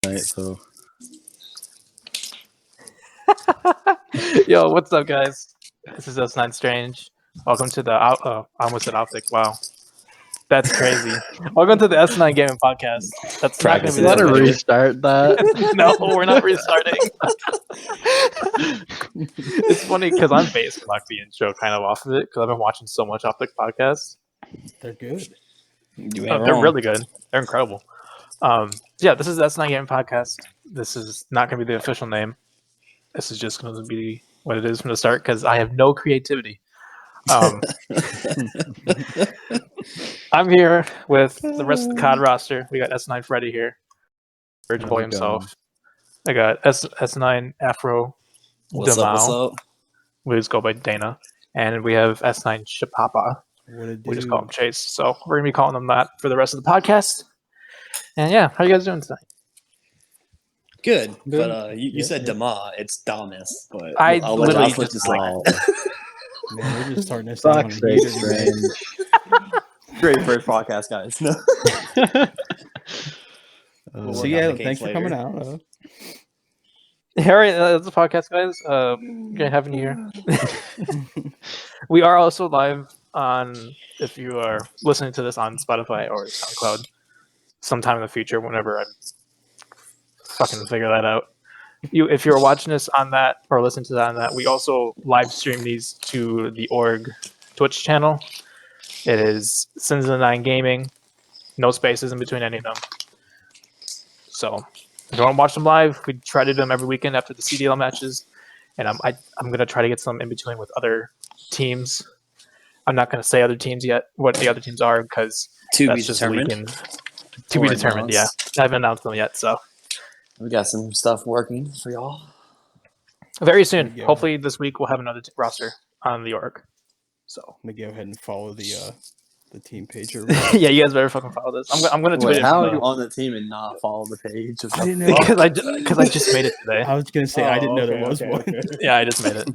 night, so Yo, what's up, guys? This is S9 Strange. Welcome to the I almost said Optic. Wow, that's crazy. Welcome to the S9 Gaming Podcast. That's not going to you be want the to official. restart that? No, we're not restarting. It's funny because I'm based on the intro kind of off of it because I've been watching so much Optic podcasts. They're good. They're really good. They're incredible. Yeah, this is the S9 Gaming Podcast. This is not going to be the official name. This is just going to be what it is from the start because I have no creativity. I'm here with the rest of the COD roster. We got S9 Freddy here, Virgin Boy himself. I got S9 Afro Damau. We just go by Dana. And we have S9 Shapapa. We just call him Chase. So we're going to be calling him that for the rest of the podcast. And yeah, how you guys doing tonight? Good, but you said Dama, it's Damas, but I'll literally just just like Man, we're just starting this out on Strange. Great first podcast, guys. No. So yeah, thanks for coming out. All right, that's the podcast, guys. Great having you here. We are also live on, if you are listening to this on Spotify or SoundCloud, sometime in the future, whenever I fucking figure that out. If you're watching this on that or listening to that on that, we also live stream these to the org Twitch channel. It is Sins of the Nine Gaming, no spaces in between any of them. So if you want to watch them live, we try to do them every weekend after the CDL matches, and I'm gonna try to get some in between with other teams. I'm not gonna say other teams yet, what the other teams are, because that's just leaking. To be determined. Yeah, I haven't announced them yet, so. We got some stuff working for y'all. Very soon. Hopefully this week we'll have another roster on the org. So I'm gonna go ahead and follow the team page. Yeah, you guys better fucking follow this. I'm gonna tweet it. How are you on the team and not follow the page? I didn't know because I just made it today. I was gonna say I didn't know there was one. Yeah, I just made it.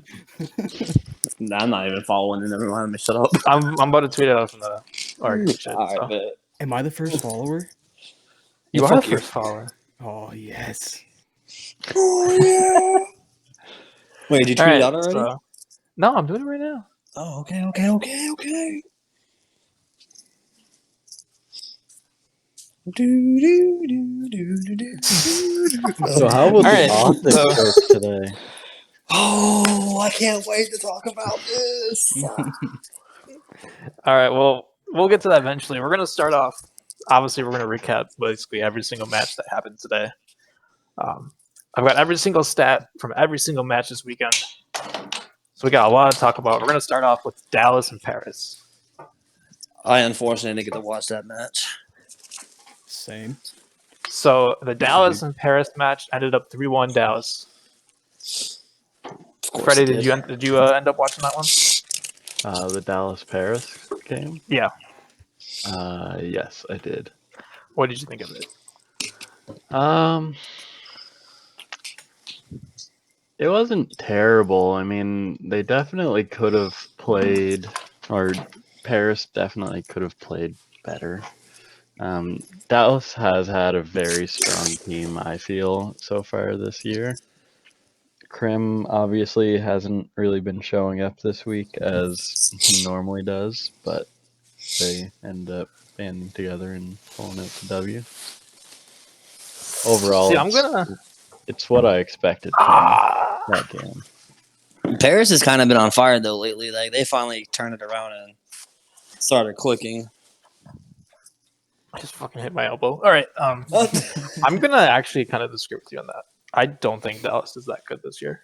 Nah, I'm not even following it. Never mind. Shut up. I'm about to tweet it out from the org. Shit, All right, Am I the first follower? You are the first follower. Oh yes. Oh yeah. Wait, did you tweet it out already? So, no, I'm doing it right now. Oh, okay. So how was the Optic today? Oh, I can't wait to talk about this. All right, well, we'll get to that eventually. We're going to start off. Obviously, we're going to recap basically every single match that happened today. I've got every single stat from every single match this weekend. So we got a lot to talk about. We're going to start off with Dallas and Paris. I unfortunately didn't get to watch that match. Same. So the Dallas and Paris match ended up 3-1 Dallas. Freddie, did you end up watching that one? The Dallas-Paris game? Yeah. Yes, I did. What did you think of it? It wasn't terrible. I mean, they definitely could have played, or Paris definitely could have played better. Dallas has had a very strong team, I feel, so far this year. Krim obviously hasn't really been showing up this week as he normally does, but they end up banding together and pulling out the W. Overall, it's what I expected from that game. Paris has kind of been on fire though lately. Like they finally turned it around and started clicking. I just fucking hit my elbow. All right, I'm gonna actually kind of disagree with you on that. I don't think Dallas is that good this year.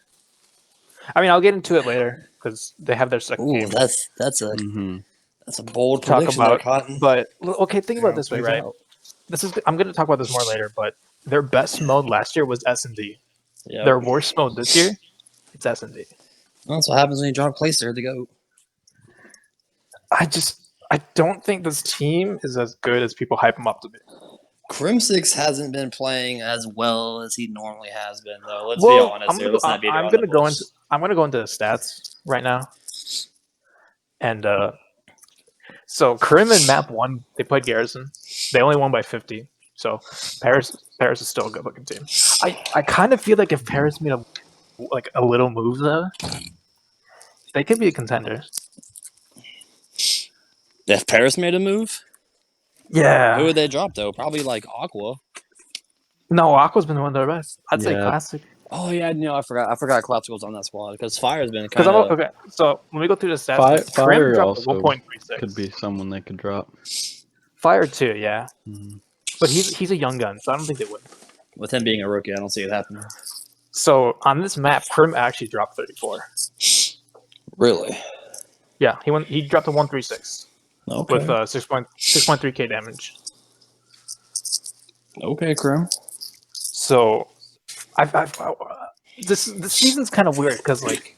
I mean, I'll get into it later because they have their second game. That's a bold prediction talk about. Cotton. But okay, think about it this way, right? I'm going to talk about this more later, but their best mode last year was S&D. Yep. Their worst mode this year, it's S&D. Well, that's what happens when you draw a placer to go. I don't think this team is as good as people hype them up to be. Crimsix hasn't been playing as well as he normally has been, though. Let's be honest here. Let's not be I'm going to go into the stats right now. And so Krim and Map 1, they played Garrison. They only won by 50. So Paris is still a good looking team. I kind of feel like if Paris made a little move though, they could be a contender. If Paris made a move, Yeah. who would they drop though? Probably like Aqua. No, Aqua's been one of their best. I'd say Yeah. Classic. Oh yeah, I forgot Classic was on that squad because Fire's been Because kind of. okay. So let me go through the stats. Crim Fire dropped a also 1.36. could be someone they could drop. Fire too, yeah. Mhm. But he's a young gun, so I don't think they would. With him being a rookie, I don't see it happening. So on this map, Crim actually dropped 34. Really? Yeah, he dropped a 136 Okay. with 6.3k damage. Okay, Crim. So this season's kind of weird because like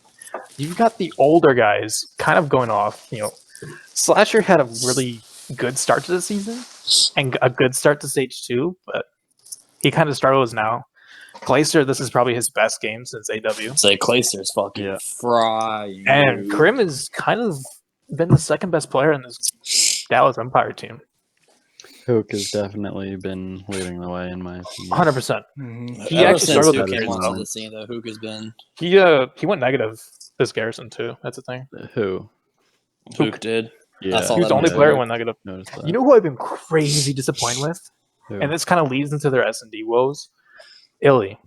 you've got the older guys kind of going off. Slasher had a really good start to the season and a good start to stage 2, but he kind of struggles now. Clayster, this is probably his best game since AW. Say Clayster's fucking frying. And Crim has kind of been the second best player in this Dallas Empire team. Hook has definitely been leading the way in my opinion. 100%. He Ever actually since struggled Hook with came Crim, onto though. the scene, though, Hook has been. He went negative this Garrison too. That's the thing. Who? Hook did. Yeah. saw He was that the on only Twitter. player who went negative. Noticed that. You know who I've been crazy disappointed with? Who? And this kind of leads into their S&D woes. Illy.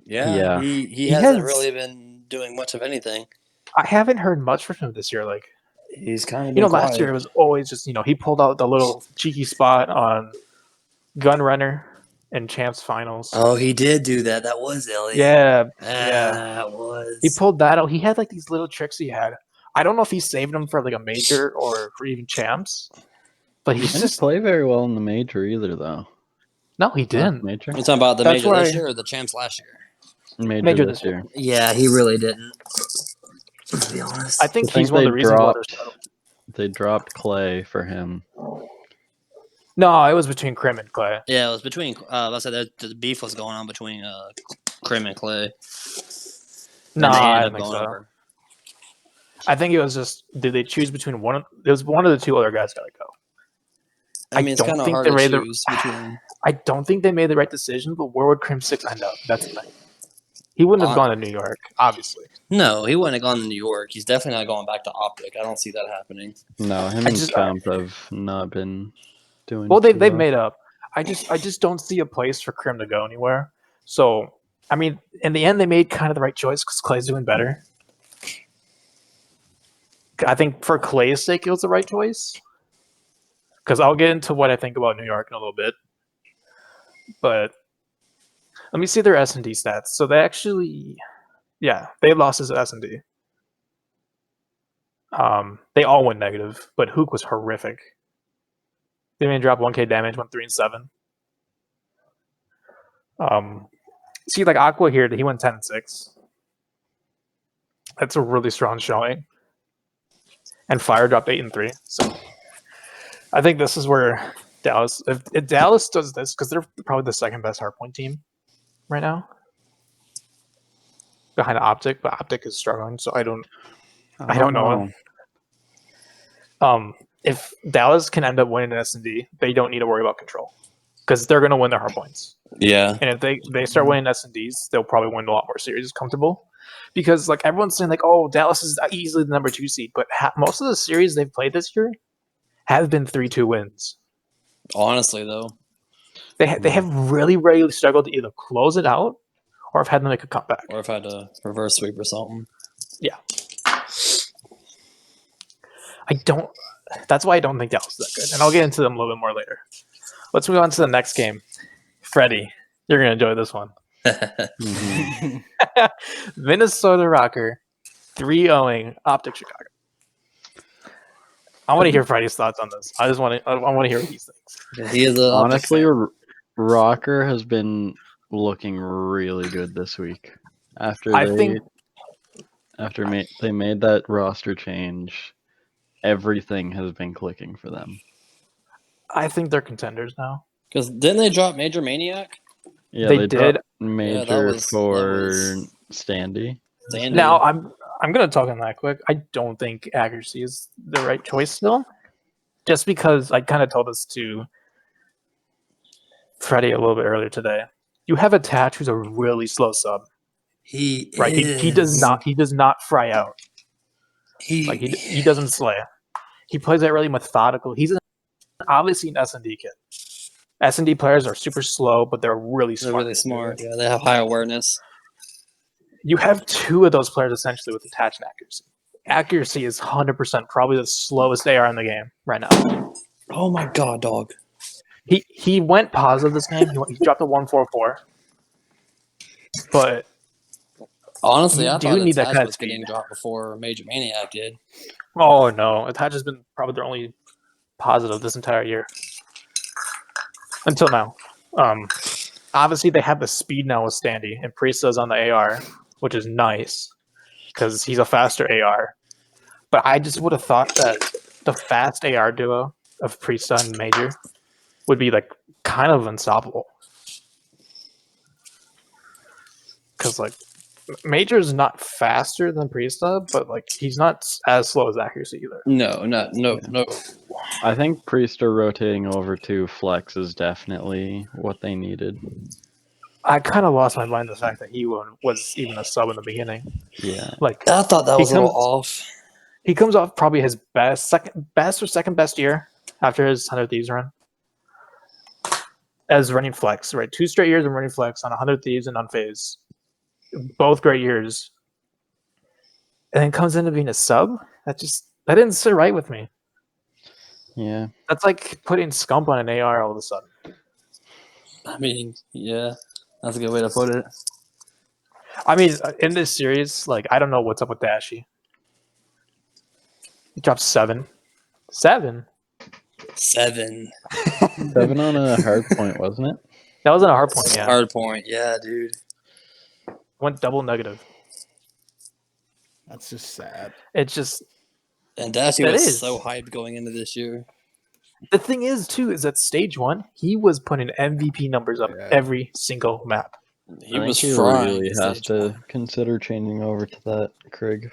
Yeah. He hasn't really been doing much of anything. I haven't heard much from him this year. Like, He's kind of been last year it was always just, he pulled out the little cheeky spot on Gunrunner and Champs Finals. Oh, he did do that. That was Ellie. Yeah. That was. He pulled that out. He had like these little tricks he had. I don't know if he saved them for like a major or for even champs, but He he's didn't just play very well in the major either, though. no, he didn't. Major. You're talking about the That's major this why- year or the champs last year? Major this year. Yeah, he really didn't. To be honest. I think I think he's one of the they reasons why dropped- They dropped Clay for him. No, it was between Crim and Clay. Yeah, it was between. I said the beef was going on between Crim and Clay. No, And they I ended don't up think going so. over. I think it was just did they choose between one? It was one of the two other guys got to go. I mean, it's don't kind of think hard they to made the- choose between. I don't think they made the right decision. But where would Crim 6 end up? That's the thing. He wouldn't have gone to New York, obviously. No, he wouldn't have gone to New York. He's definitely not going back to Optic. I don't see that happening. No, him and Champ have not been doing. Well, too they've made up. I just don't see a place for Crim to go anywhere. So, I mean, in the end, they made kind of the right choice because Clay's doing better. I think for Clay's sake, it was the right choice. Because I'll get into what I think about New York in a little bit. But let me see their S&D stats. So they actually, they lost his S&D. They all went negative, but Hook was horrific. They made drop 1k damage, went 3 and 7. See, like Aqua here, he went 10 and 6. That's a really strong showing. And Fire dropped 8 and 3. So I think this is where Dallas, if Dallas does this, because they're probably the second best hardpoint team right now, behind Optic, but Optic is struggling, so I don't know. If Dallas can end up winning an S&D, they don't need to worry about control because they're going to win their hardpoints. Yeah. And if they start winning S&Ds, they'll probably win a lot more series comfortable. Because like everyone's saying, like, oh, Dallas is easily the number 2 seed, but most of the series they've played this year have been 3-2 wins. Honestly, though, they have really, really struggled to either close it out or have had to make a comeback. or if I had to reverse sweep or something. Yeah. That's why I don't think Dallas is that good. And I'll get into them a little bit more later. Let's move on to the next game. Freddie, you're going to enjoy this one. Minnesota Rocker 3-0ing Optic Chicago. I want to hear Freddie's thoughts on this. I want to hear what he thinks. He is a Honestly, Rocker has been looking really good this week. After they made that roster change, everything has been clicking for them. I think they're contenders now. Because didn't they drop Major Maniac? Yeah, They they did. dropped Major that was Standy. Sandy. Now I'm going to talk on that quick. I don't think accuracy is the right choice still, just because I kind of told us to Freddie a little bit earlier today. You have Attach, who's a really slow sub. He Right? is. He does not fry out. He doesn't slay. He plays that really methodical. He's obviously an S&D kid. S&D players are super slow, but they're really smart. They're really smart. Yeah, they have high awareness. You have two of those players essentially with Attach and accuracy. Accuracy is 100% probably the slowest AR in the game right now. Oh my god, dog. He went positive this game. He dropped a 144. But honestly, I thought need that Attach kind of was getting dropped before Major Maniac did. Oh no, Attach has been probably their only positive this entire year until now. Obviously they have the speed now with Standy, and Priesta's on the AR, which is nice because he's a faster AR. But I just would have thought that the fast AR duo of Priesta and Major would be like kind of unstoppable. Because like Major's not faster than Priesta, but like he's not as slow as accuracy either. No. I think Priester rotating over to Flex is definitely what they needed. I kind of lost my mind the fact that he was even a sub in the beginning. Yeah, like I thought that was a little off. He comes off probably his second best year after his 100 Thieves run as running Flex. Right, 2 straight years of running Flex on 100 Thieves and on Phase, both great years, and then comes into being a sub. That didn't sit right with me. Yeah, that's like putting Scump on an AR all of a sudden. I mean, yeah, that's a good way to put it. I mean, in this series, like I don't know what's up with Dashy. He dropped 7. 7 on a hard point, wasn't it? That wasn't a hard point. Yeah, hard point. Yeah, dude. Went double negative. That's just sad. It's just. And Dashy was so hyped going into this year. The thing is, too, is that stage 1, he was putting MVP numbers up every single map. He was really has to consider changing over to that Krieg.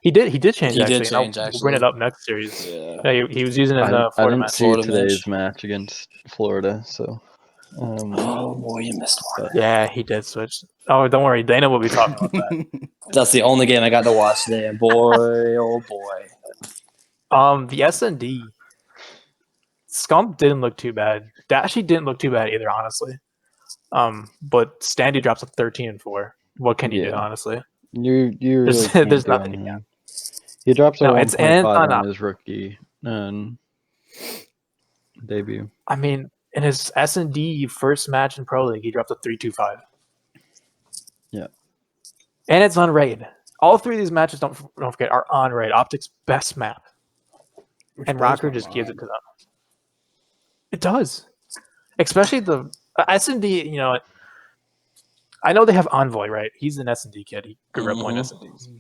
He did change. He actually. did change. We'll bring it up next series. Yeah. He was using it in the I Florida didn't match. see today's match against Florida, so. Oh boy, you missed one. Yeah, he did switch. Oh, don't worry, Dana will be talking about that. That's the only game I got to watch today, and boy, oh boy. The S&D Scump didn't look too bad. Dashy didn't look too bad either, honestly. But Standy drops a 13 and 4. What can you do, honestly? You really can't there's do nothing. Anything. He drops a 1.5 on his rookie debut. I mean, in his S&D first match in Pro League, he dropped a 3.25. Yeah. And it's on raid. All 3 of these matches, don't forget, are on raid. Optic's best map. And Rocker just gives it to them. It does. Especially the S&D, you know, I know they have Envoy, right? He's an S&D kid. He grew up playing S&Ds.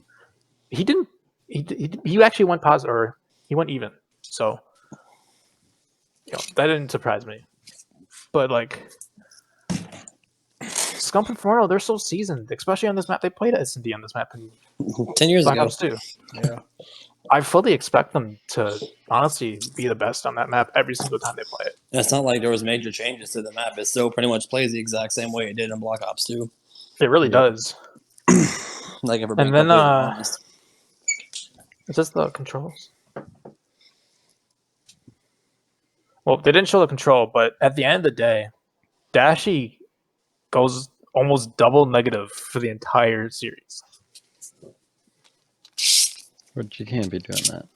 He didn't. He actually went positive, or he went even. So, you know, that didn't surprise me. But like, Scump and Forno, they're so seasoned, especially on this map. They played S&D on this map in 10 years Black ago. Ops 2. Yeah. I fully expect them to honestly be the best on that map every single time they play it. And it's not like there was major changes to the map. It still pretty much plays the exact same way it did in Black Ops 2. It really does. Like if we're and being then honest. It's just the controls. Well, they didn't show the control, but at the end of the day, Dashy goes almost double negative for the entire series. But you can't be doing that.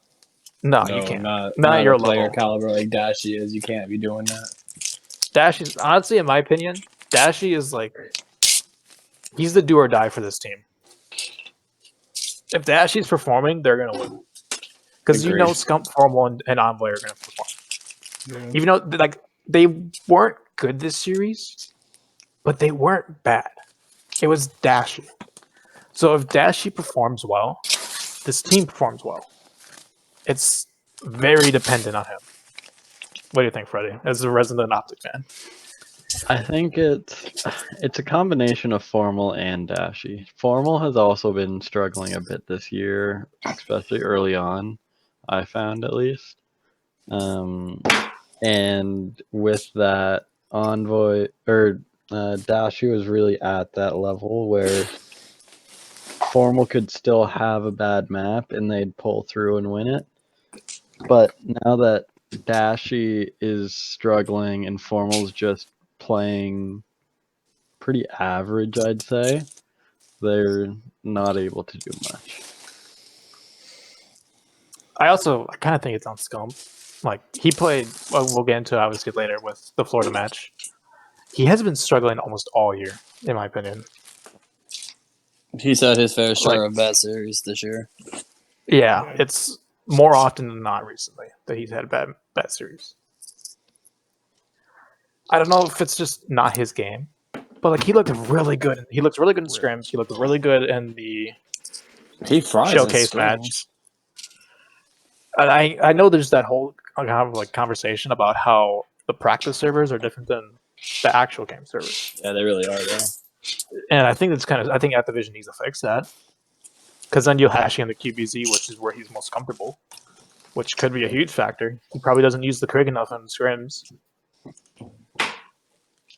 No, you can't. Not your a player level. caliber like Dashy is. You can't be doing that. Dashy's honestly, in my opinion, Dashy is like he's the do or die for this team. If Dashy's performing, they're gonna win. Because you know Scump, Formal, and Envoy are gonna perform. Yeah. Even though like they weren't good this series, but they weren't bad. It was Dashy. So if Dashy performs well, this team performs well. It's very dependent on him. What do you think, Freddie, as a resident Optic fan? I think it's a combination of Formal and Dashy. Formal has also been struggling a bit this year, especially early on, I found at least. And with that, Envoy or Dashi was really at that level where Formal could still have a bad map and they'd pull through and win it. But now that Dashi is struggling and Formal's just playing pretty average, I'd say, they're not able to do much. I kind of think it's on scum. Like he played, well, we'll get into it obviously later with the Florida match. He has been struggling almost all year, in my opinion. He's had his fair share of bad series this year. Yeah, it's more often than not recently that he's had bad series. I don't know if it's just not his game, but like he looked really good. He looks really good in scrims. He looked really good in the showcase match. And I know there's that whole kind of like conversation about how the practice servers are different than the actual game servers. Yeah, they really are, though. And I think I think Activision needs to fix that. Because then you'll hash in the QBZ, which is where he's most comfortable, which could be a huge factor. He probably doesn't use the Krig enough on scrims.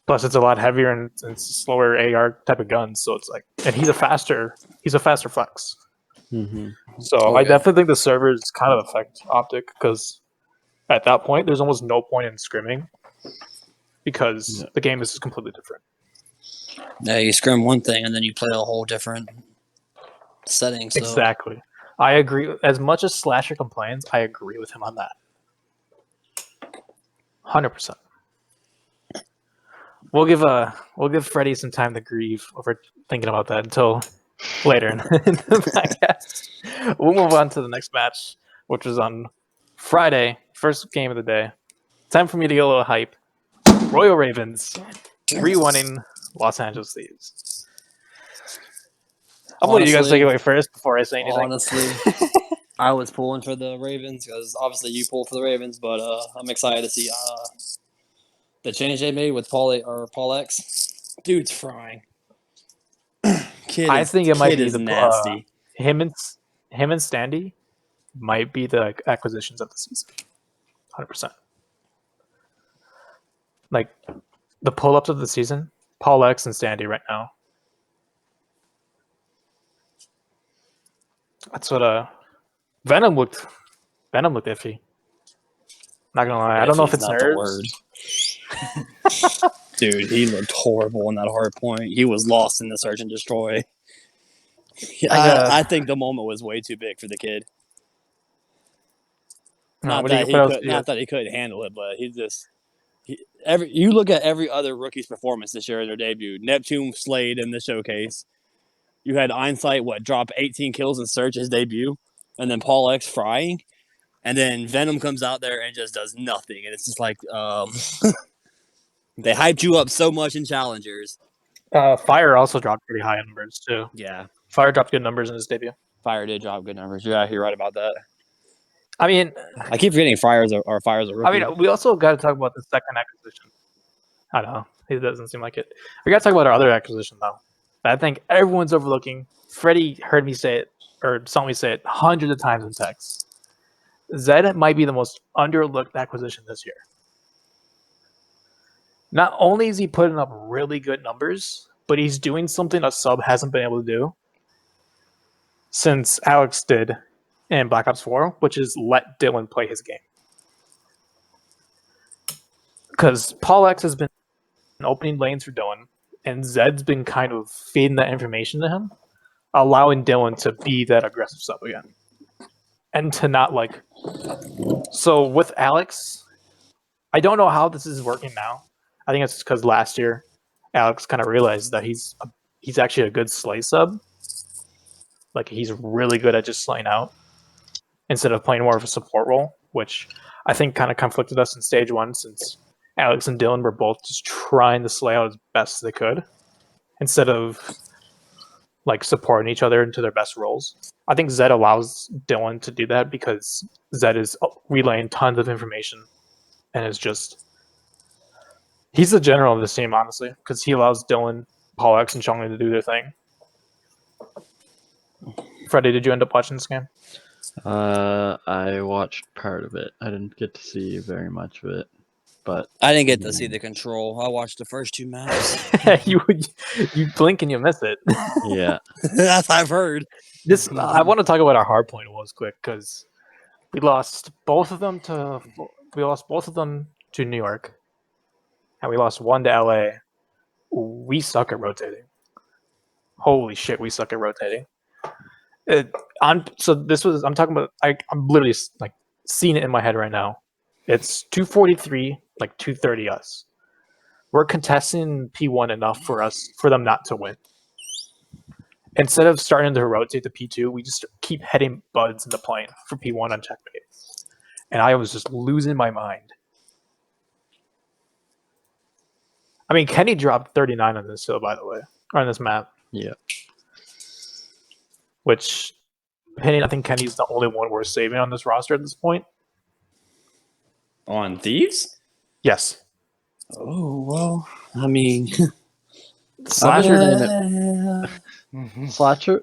Plus, it's a lot heavier and it's a slower AR type of gun, so it's like, and he's a faster flex. Mm-hmm. So I definitely think the servers kind of affect Optic because at that point, there's almost no point in scrimming because the game is completely different. Yeah, you scrim one thing and then you play a whole different setting. So. Exactly. I agree. As much as Slasher complains, I agree with him on that. 100%. We'll give Freddie some time to grieve over thinking about that until later in the podcast. We'll move on to the next match, which was on Friday, first game of the day. Time for me to get a little hype. Royal Ravens 3-1 Los Angeles Thieves. I'm gonna let you guys take it away first before I say anything. Honestly, I was pulling for the Ravens because obviously you pulled for the Ravens, but I'm excited to see the change they made with Paul X. Dude's frying. I think it might be the nasty. Him and Standy might be the acquisitions of the season. 100%. Like the pull-ups of the season, Paul X and Standy right now. That's what Venom looked iffy. Not gonna lie, I don't know if it's nerves. Dude, he looked horrible in that hard point. He was lost in the search and destroy. I think the moment was way too big for the kid. Not that he couldn't handle it, but you look at every other rookie's performance this year in their debut. Neptune slayed in the showcase. You had Einsight drop 18 kills in search his debut, and then Paul X frying, and then Venom comes out there and just does nothing, and it's just like they hyped you up so much in challengers. Fire also dropped pretty high numbers too. Yeah, Fire dropped good numbers in his debut. Fire did drop good numbers. Yeah, you're right about that. I mean, I keep forgetting Fire's a rookie. I mean, we also got to talk about the second acquisition. I don't know. It doesn't seem like it. We got to talk about our other acquisition though. I think everyone's overlooking. Freddie heard me say it or saw me say it hundreds of times in text. Zed might be the most underlooked acquisition this year. Not only is he putting up really good numbers, but he's doing something a sub hasn't been able to do since Alex did in Black Ops 4, which is let Dylan play his game. Because Paul X has been opening lanes for Dylan, and Zed's been kind of feeding that information to him, allowing Dylan to be that aggressive sub again. And to not So with Alex, I don't know how this is working now. I think it's because last year Alex kind of realized that he's actually a good slay sub. Like he's really good at just slaying out instead of playing more of a support role, which I think kind of conflicted us in stage 1 since Alex and Dylan were both just trying to slay out as best as they could instead of supporting each other into their best roles. I think Zed allows Dylan to do that because Zed is relaying tons of information and is just he's the general of this team, honestly, because he allows Dylan, Paul X, and Chongli to do their thing. Freddie, did you end up watching this game? I watched part of it. I didn't get to see very much of it. but I didn't get to see the control. I watched the first 2 maps. you blink and you miss it. yeah, That's what I've heard. I want to talk about our hard point was quick because we lost both of them to New York, and we lost one to LA. We suck at rotating. Holy shit, we suck at rotating. I'm talking about. I'm literally like seeing it in my head right now. It's 243, like 230 us. We're contesting P1 enough for them not to win. Instead of starting to rotate to P2, we just keep heading buds in the plane for P1 on checkmate. And I was just losing my mind. I mean, Kenny dropped 39 on this hill, by the way, or on this map. yeah. Which, I think Kenny's the only one we're saving on this roster at this point. On Thieves? Yes. Oh, well, I mean... Slasher Slasher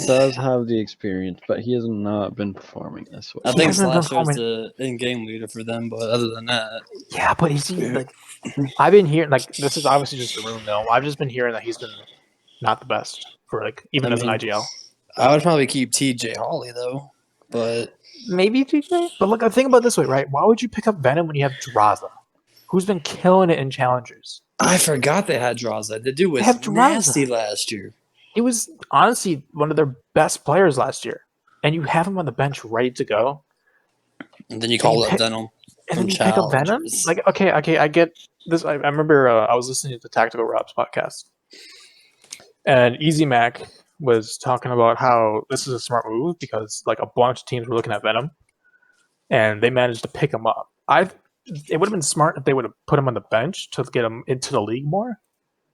does have the experience, but he has not been performing this way. I He think hasn't been Slasher's performing. the in-game leader for them, but other than that... Yeah, but is he like? I've been hearing like this is obviously just a rumor mill. I've just been hearing that he's been not the best for like even as an IGL. I would probably keep TJ Hawley though, but Maybe TJ. But look, I think about it this way, right? Why would you pick up Venom when you have Draza, who's been killing it in challengers? I forgot they had Draza. The dude was have Draza. nasty last year. He was honestly one of their best players last year, and you have him on the bench ready to go. And then you call up Venom. And then you pick up Venom? Like, okay, I get this. I remember I was listening to the Tactical Robs podcast, and Easy Mac was talking about how this is a smart move because like a bunch of teams were looking at Venom, and they managed to pick him up. It would have been smart if they would have put him on the bench to get him into the league more,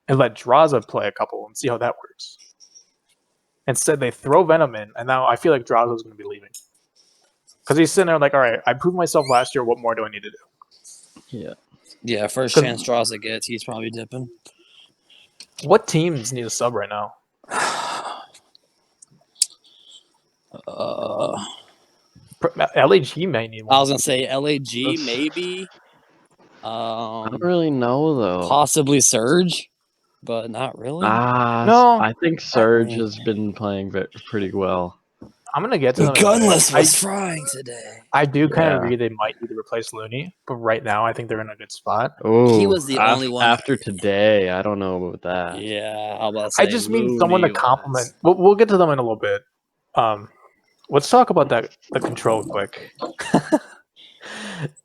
and let Draza play a couple and see how that works. Instead, they throw Venom in, and now I feel like Draza's going to be leaving. Because he's sitting there like, all right, I proved myself last year. What more do I need to do? Yeah. Yeah, first chance Draza gets, he's probably dipping. What teams need a sub right now? LAG may need one. I was going to say LAG, maybe. I don't really know, though. Possibly Surge, but not really. No. I think Surge has been playing pretty well. I'm going to get to them. Gunless was frying today. I do kind of agree they might need to replace Looney, but right now I think they're in a good spot. Oh, he was the only one. After today, I don't know about that. Yeah, I'll about to say I just mean someone to compliment. We'll get to them in a little bit. Let's talk about the control quick.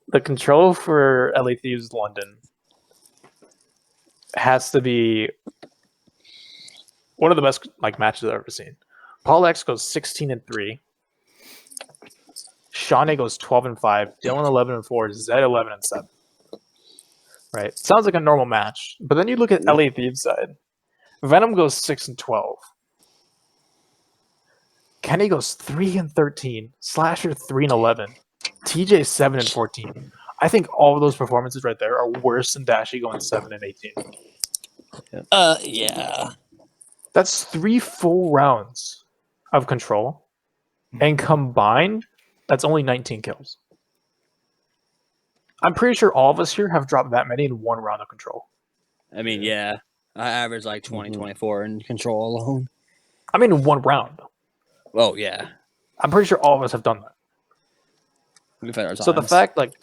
The control for LA Thieves London has to be one of the best matches I've ever seen. Paul X goes 16-3. Shawnee goes 12-5. Dylan 11-4. Zed 11-7. Right, sounds like a normal match, but then you look at LA Thieves side. Venom goes 6-12. Kenny goes 3-13. Slasher 3-11. TJ 7-14. I think all of those performances right there are worse than Dashy going 7-18. Yeah. That's 3 full rounds of control, and combined, that's only 19 kills. I'm pretty sure all of us here have dropped that many in one round of control. I mean, yeah. I average like 20, 24 in control alone. I mean, in one round. Oh, yeah. I'm pretty sure all of us have done that. We've had our times. So the fact, like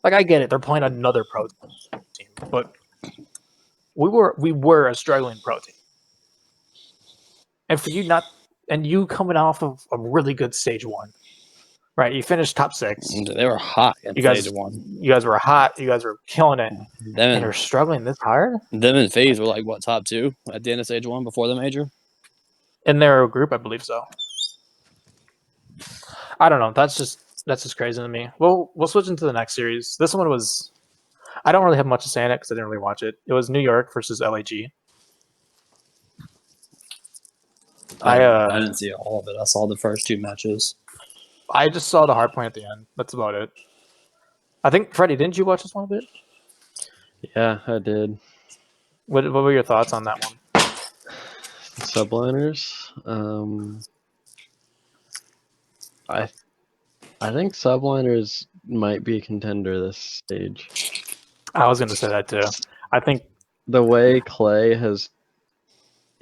I get it, they're playing another pro team, but we were a struggling pro team. And for you you coming off of a really good stage 1, right? You finished top 6. They were hot in stage 1. You guys were hot. You guys were killing it. And you're struggling this hard? Them and FaZe were like, what, top 2 at the end of stage 1 before the major? In their group, I believe so. I don't know. That's just crazy to me. We'll switch into the next series. This one was... I don't really have much to say on it because I didn't really watch it. It was New York versus LAG. I didn't see all of it. I saw the first 2 matches. I just saw the hard point at the end. That's about it. I think, Freddie, didn't you watch this one a bit? Yeah, I did. What were your thoughts on that one? Subliners. I think Subliners might be a contender this stage. I was going to say that too. I think The way Clay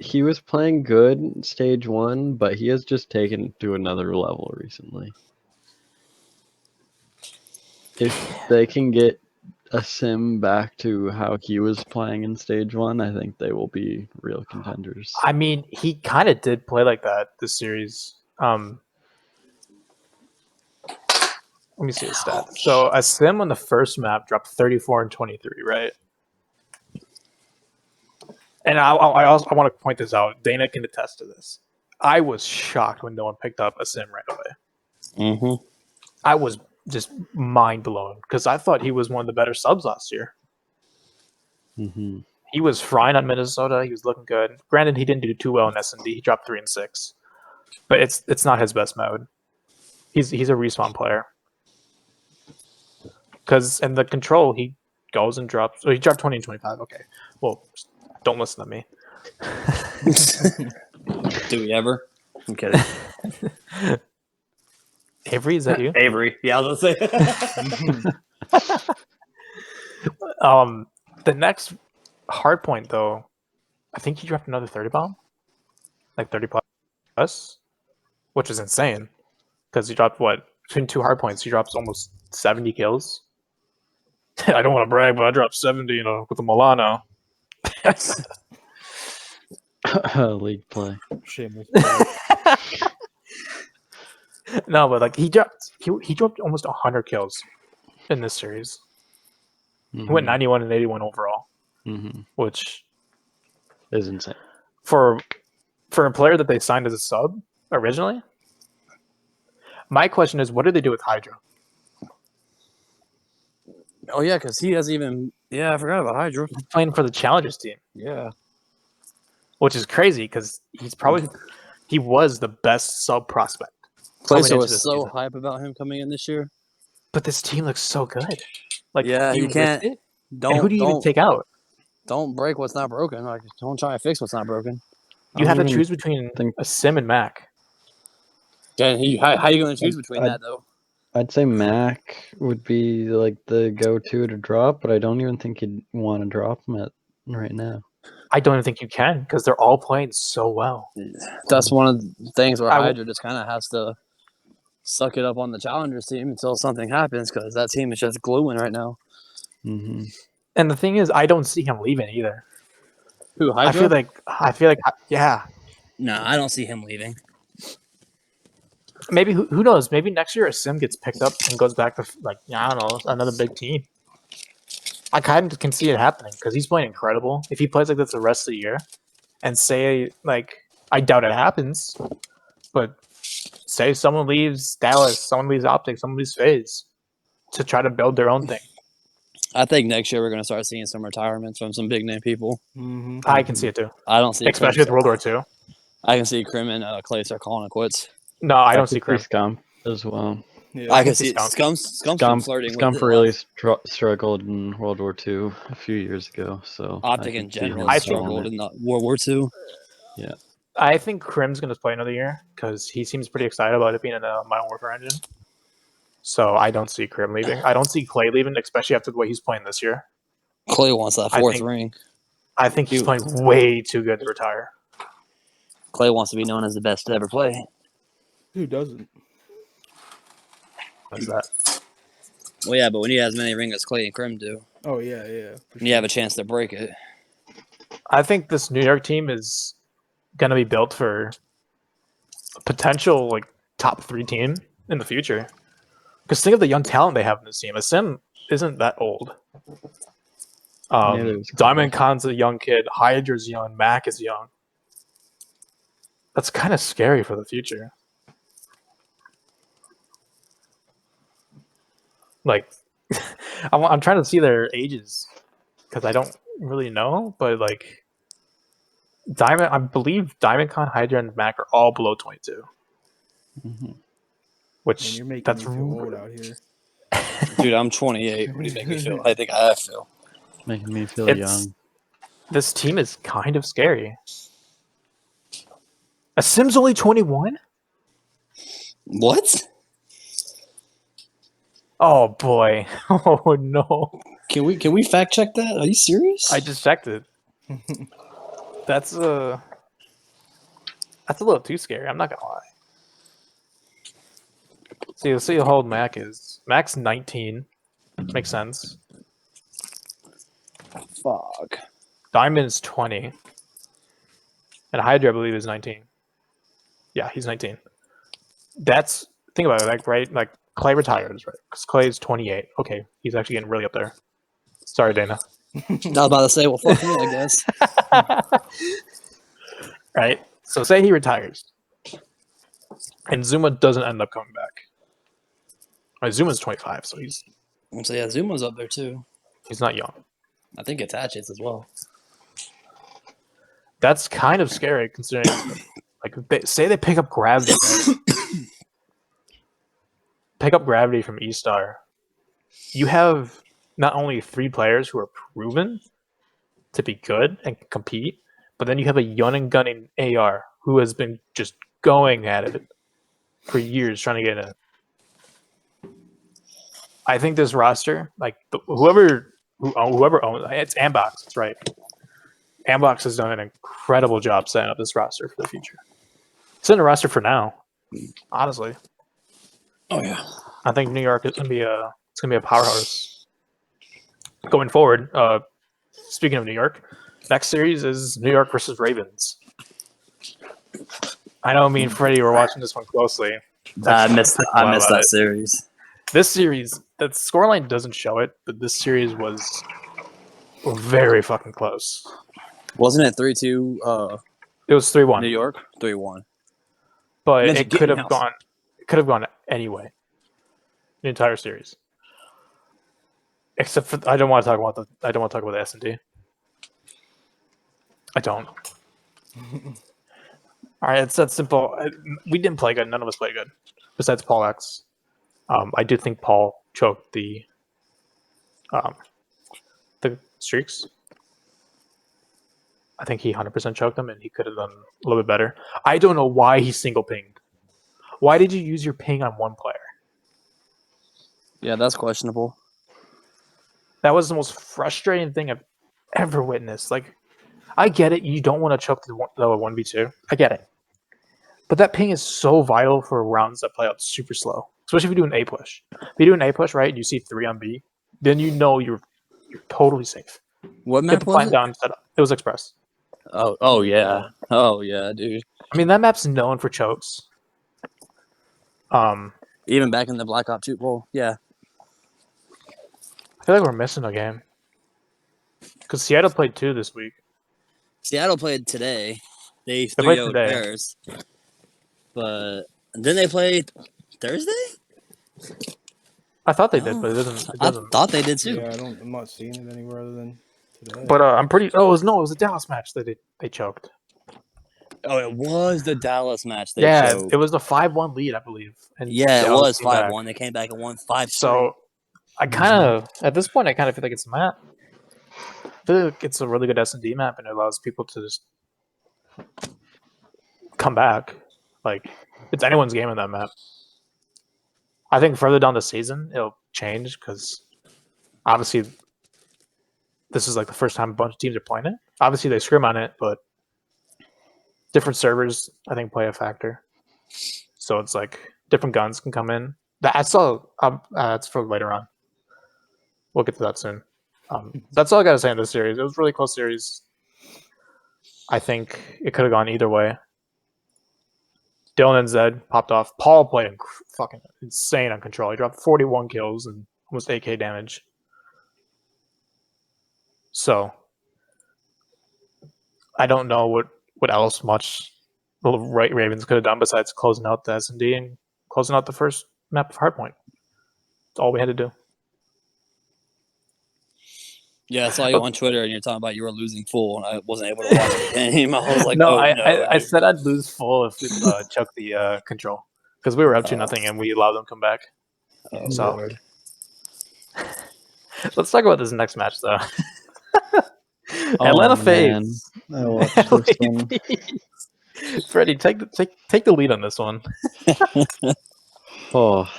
he was playing good in stage 1, but he has just taken it to another level recently. If they can get a sim back to how he was playing in stage 1, I think they will be real contenders. I mean, he kind of did play like that this series. Let me see his stats. So a sim on the first map dropped 34 and 23, right? And I want to point this out. Dana can attest to this. I was shocked when no one picked up a sim right away. Mm-hmm. I was just mind blown because I thought he was one of the better subs last year. Mm-hmm. He was frying on Minnesota. He was looking good. Granted, he didn't do too well in S&D. He dropped 3 and 6, but it's not his best mode. He's a respawn player. Because in the control, he goes and drops. Oh, he dropped 20 and 25. Okay, well, don't listen to me. Do we ever? I'm kidding. Avery, is that you? Avery. Yeah, I was gonna say. The next hard point, though, I think he dropped another 30 bomb, like 30 plus, which is insane. Because he dropped between 2 hard points, he drops almost 70 kills. I don't want to brag, but I dropped 70, with the Milano. League play. Shameless. No, but like he dropped almost 100 kills in this series. Mm-hmm. He went 91 and 81 overall, which is insane for a player that they signed as a sub originally. My question is, what do they do with Hydra? Oh yeah, because he hasn't even. Yeah, I forgot about Hydra. He's playing for the Challengers team. Yeah, which is crazy because he was the best sub prospect. Placer was so hype about him coming in this year. But this team looks so good. Like, yeah, you can't. It? Who do you even take out? Don't break what's not broken. Like, don't try to fix what's not broken. You have to choose between a Sim and Mac. Yeah, how are you going to choose between that though? I'd say Mac would be like the go-to to drop, but I don't even think you'd want to drop him right now. I don't even think you can because they're all playing so well. That's one of the things where Hydra just kind of has to suck it up on the Challengers team until something happens because that team is just gluing right now. Mm-hmm. And the thing is, I don't see him leaving either. Who, Hydra? I feel like, yeah. No, I don't see him leaving. Maybe who knows? Maybe next year a Sim gets picked up and goes back to I don't know, another big team. I kind of can see it happening because he's playing incredible. If he plays like this the rest of the year, and say I doubt it happens, but say someone leaves Dallas, someone leaves Optic, someone leaves FaZe to try to build their own thing. I think next year we're going to start seeing some retirements from some big name people. Mm-hmm. I can see it too. I don't see, especially with World War II. I can see Krim and Clay start calling it quits. No, I don't see Krim. Scum as well. Yeah, I can see Scump's flirting with it. really struggled in World War II a few years ago. So Optic in general struggled in World War II. Yeah, I think Krim's going to play another year because he seems pretty excited about it being in a Modern Warfare engine. So I don't see Krim leaving. I don't see Clay leaving, especially after the way he's playing this year. Clay wants that fourth ring. I think he's playing way too good to retire. Clay wants to be known as the best to ever play. Who doesn't? What's that? Well, yeah, but when you have as many rings as Clay and Krim do, Oh yeah. you have a chance to break it. I think this New York team is going to be built for a potential top 3 team in the future. Because think of the young talent they have in this team. A Sim isn't that old. Diamond Khan's a young kid. Hydra's young. Mac is young. That's kind of scary for the future. I'm trying to see their ages because I don't really know, but I believe Diamond Khan, Hydra, and Mac are all below 22. Mm-hmm. Which you're making that's me feel old out here. Dude, I'm 28. What do you make me feel? I think I feel. Making me feel young. This team is kind of scary. A Sim's only 21? What? Oh boy. Oh no. Can we fact check that? Are you serious? I just checked it. That's a little too scary. I'm not gonna lie. So you'll see how old Mac is. Mac's 19. Makes sense. Fuck. Diamond's 20. And Hydra, I believe, is 19. Yeah, he's 19. Think about it, like, right? Like, Clay retires, right? Because Clay's 28. Okay, he's actually getting really up there. Sorry, Dana. I was about to say, well, fuck me, I guess. Right? So say he retires. And Zuma doesn't end up coming back. Right, Zuma's 25, so he's So yeah, Zuma's up there too. not young. I think it's Hatchets as well. That's kind of scary considering, like, say they pick up Gravity, right? Pick up Gravity from E-Star. You have not only 3 players who are proven to be good and can compete, but then you have a young and gunning AR who has been just going at it for years trying to get in. I think this roster, like whoever owns it's Ambox, that's right. Ambox has done an incredible job setting up this roster for the future. It's in the roster for now, honestly. Oh yeah. I think New York is gonna be a powerhouse going forward. Speaking of New York, next series is New York versus Ravens. I know me and Freddie were watching this one closely. I missed that series. This series, the scoreline doesn't show it, but this series was very fucking close. Wasn't it 3-2? It was 3-1. New York 3-1. But Magic it could have Gatehouse. gone. It could have gone anyway. The entire series, except for I don't want to talk about the S&D. I don't. All right, it's that simple. We didn't play good. None of us played good, besides Paul X. I do think Paul choked the streaks. I think he 100% choked them, and he could have done a little bit better. I don't know why he single pinged. Why did you use your ping on one player? Yeah, that's questionable. That was the most frustrating thing I've ever witnessed. Like, I get it. You don't want to choke the 1v2. I get it. But that ping is so vital for rounds that play out super slow, especially if you do an A push. If you do an A push, right, and you see 3 on B, then you know you're totally safe. What Get map the was plan it? down. Set up. It was Express. Oh yeah. Oh yeah, dude. I mean, that map's known for chokes. Even back in the Black Ops 2. Well, yeah. I feel like we're missing a game because Seattle played 2 this week. Seattle played today. They played 3-0'd today. Bears. But then they played Thursday? I thought they did, but it doesn't. I thought they did too. Yeah, I'm not seeing it anywhere other than today. But I'm pretty. Oh, it was a Dallas match that they choked. Oh, it was the Dallas match they Yeah, showed. it was the 5-1 lead, I believe. And Yeah, it Dallas was came back. 5-1. They came back and won 5 So I kind of, at this point, I kind of feel like it's a map. I feel like it's a really good S&D map, and it allows people to just come back. Like, it's anyone's game in that map. I think further down the season, it'll change because obviously this is like the first time a bunch of teams are playing it. Obviously, they scrim on it, but different servers, I think, play a factor. So it's like different guns can come in. That's all. That's for later on. We'll get to that soon. That's all I got to say in this series. It was a really close series. I think it could have gone either way. Dylan and Zed popped off. Paul played fucking insane on control. He dropped 41 kills and almost 8k damage. So I don't know what else much the Ravens could have done besides closing out the S&D and closing out the first map of Hardpoint. That's all we had to do. Yeah, I saw you on Twitter and you're talking about you were losing full and I wasn't able to watch the game. I was like, no, oh, I said I'd lose full if we chucked the control because we were up 2-0 and we allowed them to come back. Oh, So Lord. let's talk about this next match though. Atlanta FaZe. I watched this one. Freddie, take the lead on this one. Oh,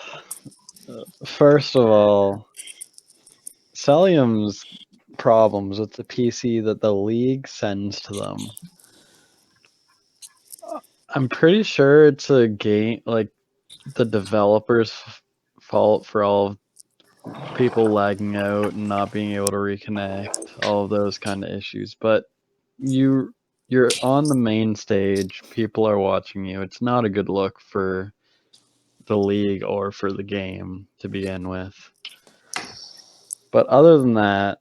First of all, Celium's problems with the PC that the league sends to them. I'm pretty sure it's a game, like the developers' fault for all of people lagging out and not being able to reconnect, all of those kind of issues. But you're on the main stage, people are watching you. It's not a good look for the league or for the game to begin with. But other than that,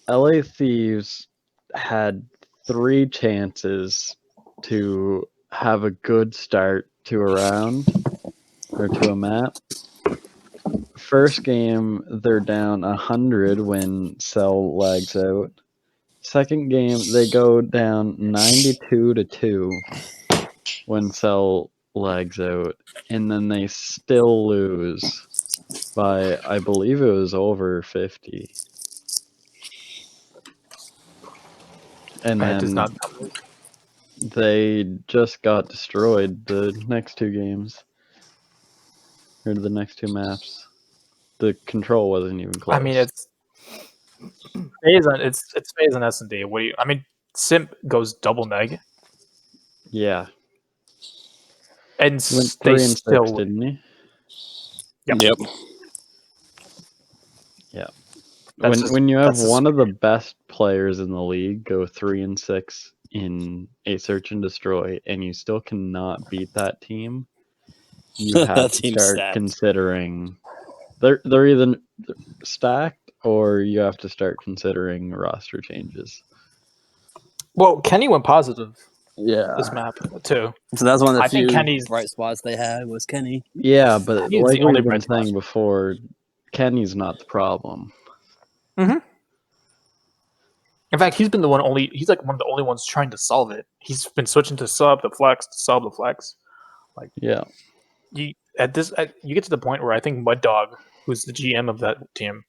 LA Thieves had 3 chances to have a good start to a round or to a map. First game, they're down 100 when Cell lags out. Second game, they go down 92-2 when Cell lags out, and then they still lose by, I believe it was over 50. And That does then not. they just got destroyed the next 2 games. Or the next 2 maps. The control wasn't even close. I mean, it's phase on it's phase on S&D. What do you? I mean, Simp goes double neg, Yeah. and He went they 3 and 6, still. didn't he? Yep. Yeah. That's just- When you have that's just- one of the best players in the league go 3 and 6 in a search and destroy, and you still cannot beat that team, you have That to team's start stacked. considering they're either stacked or you have to start considering roster changes. Well, Kenny went positive Yeah. this map too. So that's one of the I think few Kenny's- bright spots they had was Kenny. Yeah, but He's like the only we've been bright spot. saying before, Kenny's not the problem. In fact, he's been the one only. He's like one of the only ones trying to solve it. He's been switching to sub the flex to sub the flex. Yeah. You get to the point where I think Mud Dog, who's the GM of that team,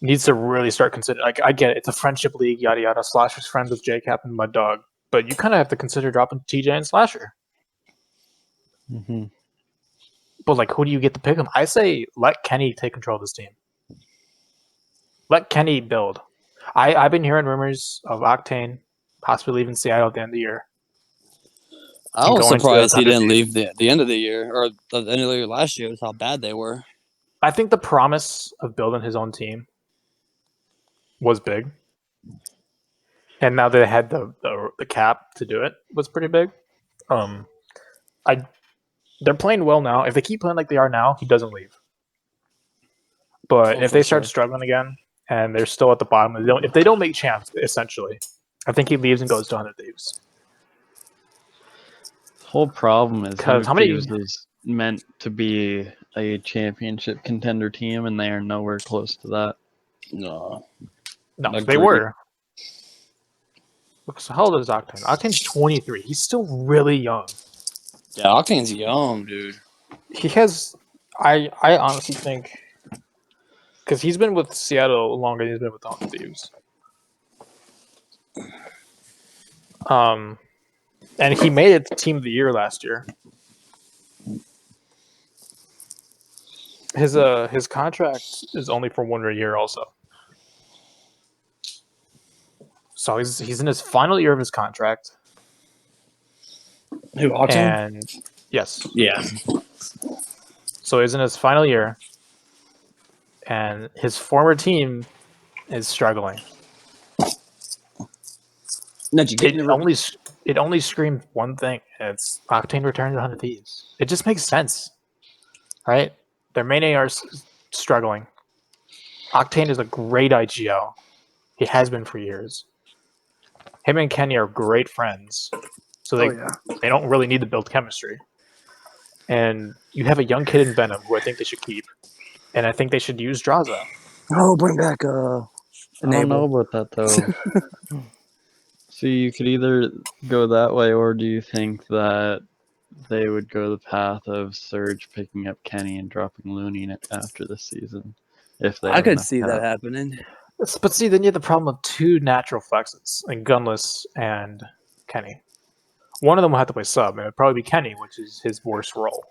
needs to really start considering. Like, I get it, it's a friendship league, yada yada. Slasher's friends with JCap and Mud Dog, but you kind of have to consider dropping TJ and Slasher. Mm-hmm. But like, who do you get to pick him? I say let Kenny take control of this team. Let Kenny build. I've been hearing rumors of Octane possibly leaving Seattle at the end of the year. I was going to surprised he those didn't other leave the end of the year or the end of the year last year with how bad they were. I think the promise of building his own team was big, and now that they had the cap to do it was pretty big. They're playing well now. If they keep playing like they are now, he doesn't leave. But Oh, if for they start sure. struggling again and they're still at the bottom, if they don't make champs, essentially, I think he leaves and goes to 100 Thieves. The whole problem is 'Cause 100 how many- Thieves is meant to be a championship contender team, and they are nowhere close to that. No. No, Agreed. they were. So how old is Octane? Octane's 23. He's still really young. Yeah, Octane's young, dude. He has. I honestly think because he's been with Seattle longer than he's been with the Thieves. And he made it Team of the Year last year. His contract is only for 1 year, also. So he's in his final year of his contract. Who, Octane? And yes, Yeah. so he's in his final year, and his former team is struggling. Did you get It only screams one thing, and it's Octane returns to 100 Thieves. It just makes sense, right? Their main AR is struggling. Octane is a great IGL. He has been for years. Him and Kenny are great friends, so they don't really need to build chemistry. And you have a young kid in Venom who I think they should keep, and I think they should use Draza. Oh, bring back I don't know about that though. So you could either go that way, or do you think that they would go the path of Surge picking up Kenny and dropping Looney after this season? If they I have could enough see that cap? happening. But see, then you have the problem of 2 natural flexes, and Gunless and Kenny. One of them will have to play sub, and it would probably be Kenny, which is his worst role.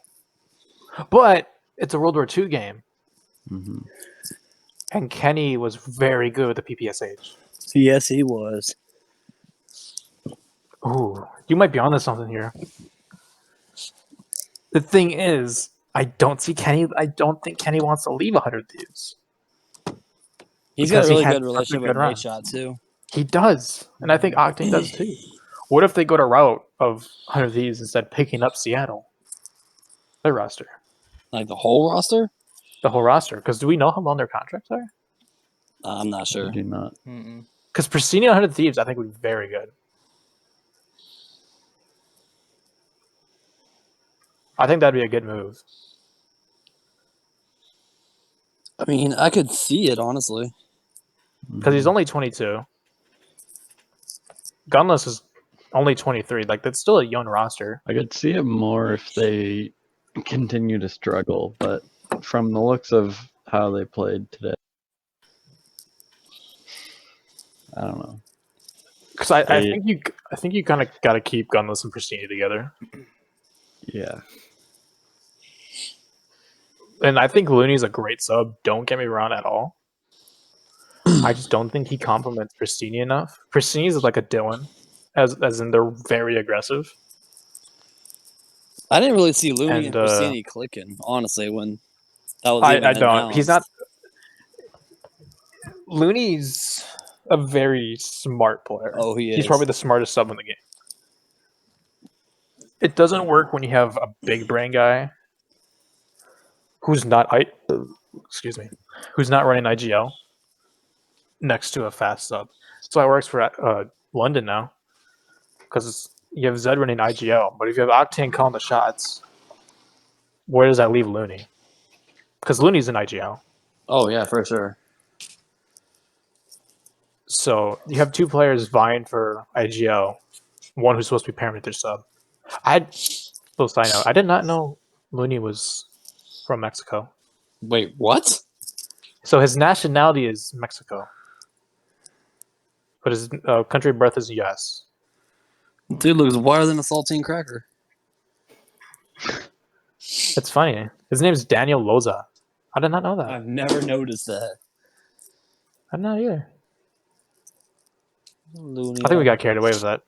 But it's a World War II game, Mm-hmm. and Kenny was very good with the PPSH. Yes, he was. Ooh, you might be onto something here. The thing is, I don't think Kenny wants to leave 100 Thieves. He's got Because a he really had good such a relationship good with run. Nate Shot too. He does, and I think Octane does too. What if they go to route of 100 Thieves instead of picking up Seattle? Their roster. Like the whole roster? The whole roster. Because do we know how long their contracts are? I'm not I sure. do not. Because Pristine 100 Thieves, I think, would be very good. I think that'd be a good move. I mean, I could see it, honestly. Because he's only 22. Gunless is only 23. Like, that's still a young roster. I could see it more if they continue to struggle, but from the looks of how they played today, I don't know. Because I think you kind of got to keep Gunless and Pristine together. Yeah. And I think Looney's a great sub. Don't get me wrong at all. I just don't think he complements Pristine enough. Pristine is like a Dylan, as in they're very aggressive. I didn't really see Looney and And, Pristini clicking, honestly, when that was I even don't. announced. He's not. Looney's a very smart player. Oh, he He's is. probably the smartest sub in the game. It doesn't work when you have a big brain guy who's not who's not running IGL next to a fast sub. So it works for London now because you have Zed running IGL, but if you have Octane calling the shots, where does that leave Looney? Because Looney's in IGL. Oh yeah, for sure. So you have two players vying for IGL, one who's supposed to be Parameter sub. Little side note, I did not know Looney was from Mexico. Wait, what? So his nationality is Mexico, but his country of birth is US. Dude looks wider than a saltine cracker. It's funny. His name is Daniel Loza. I did not know that. I've never noticed that. I did not either. Looney. I think we got carried away with that.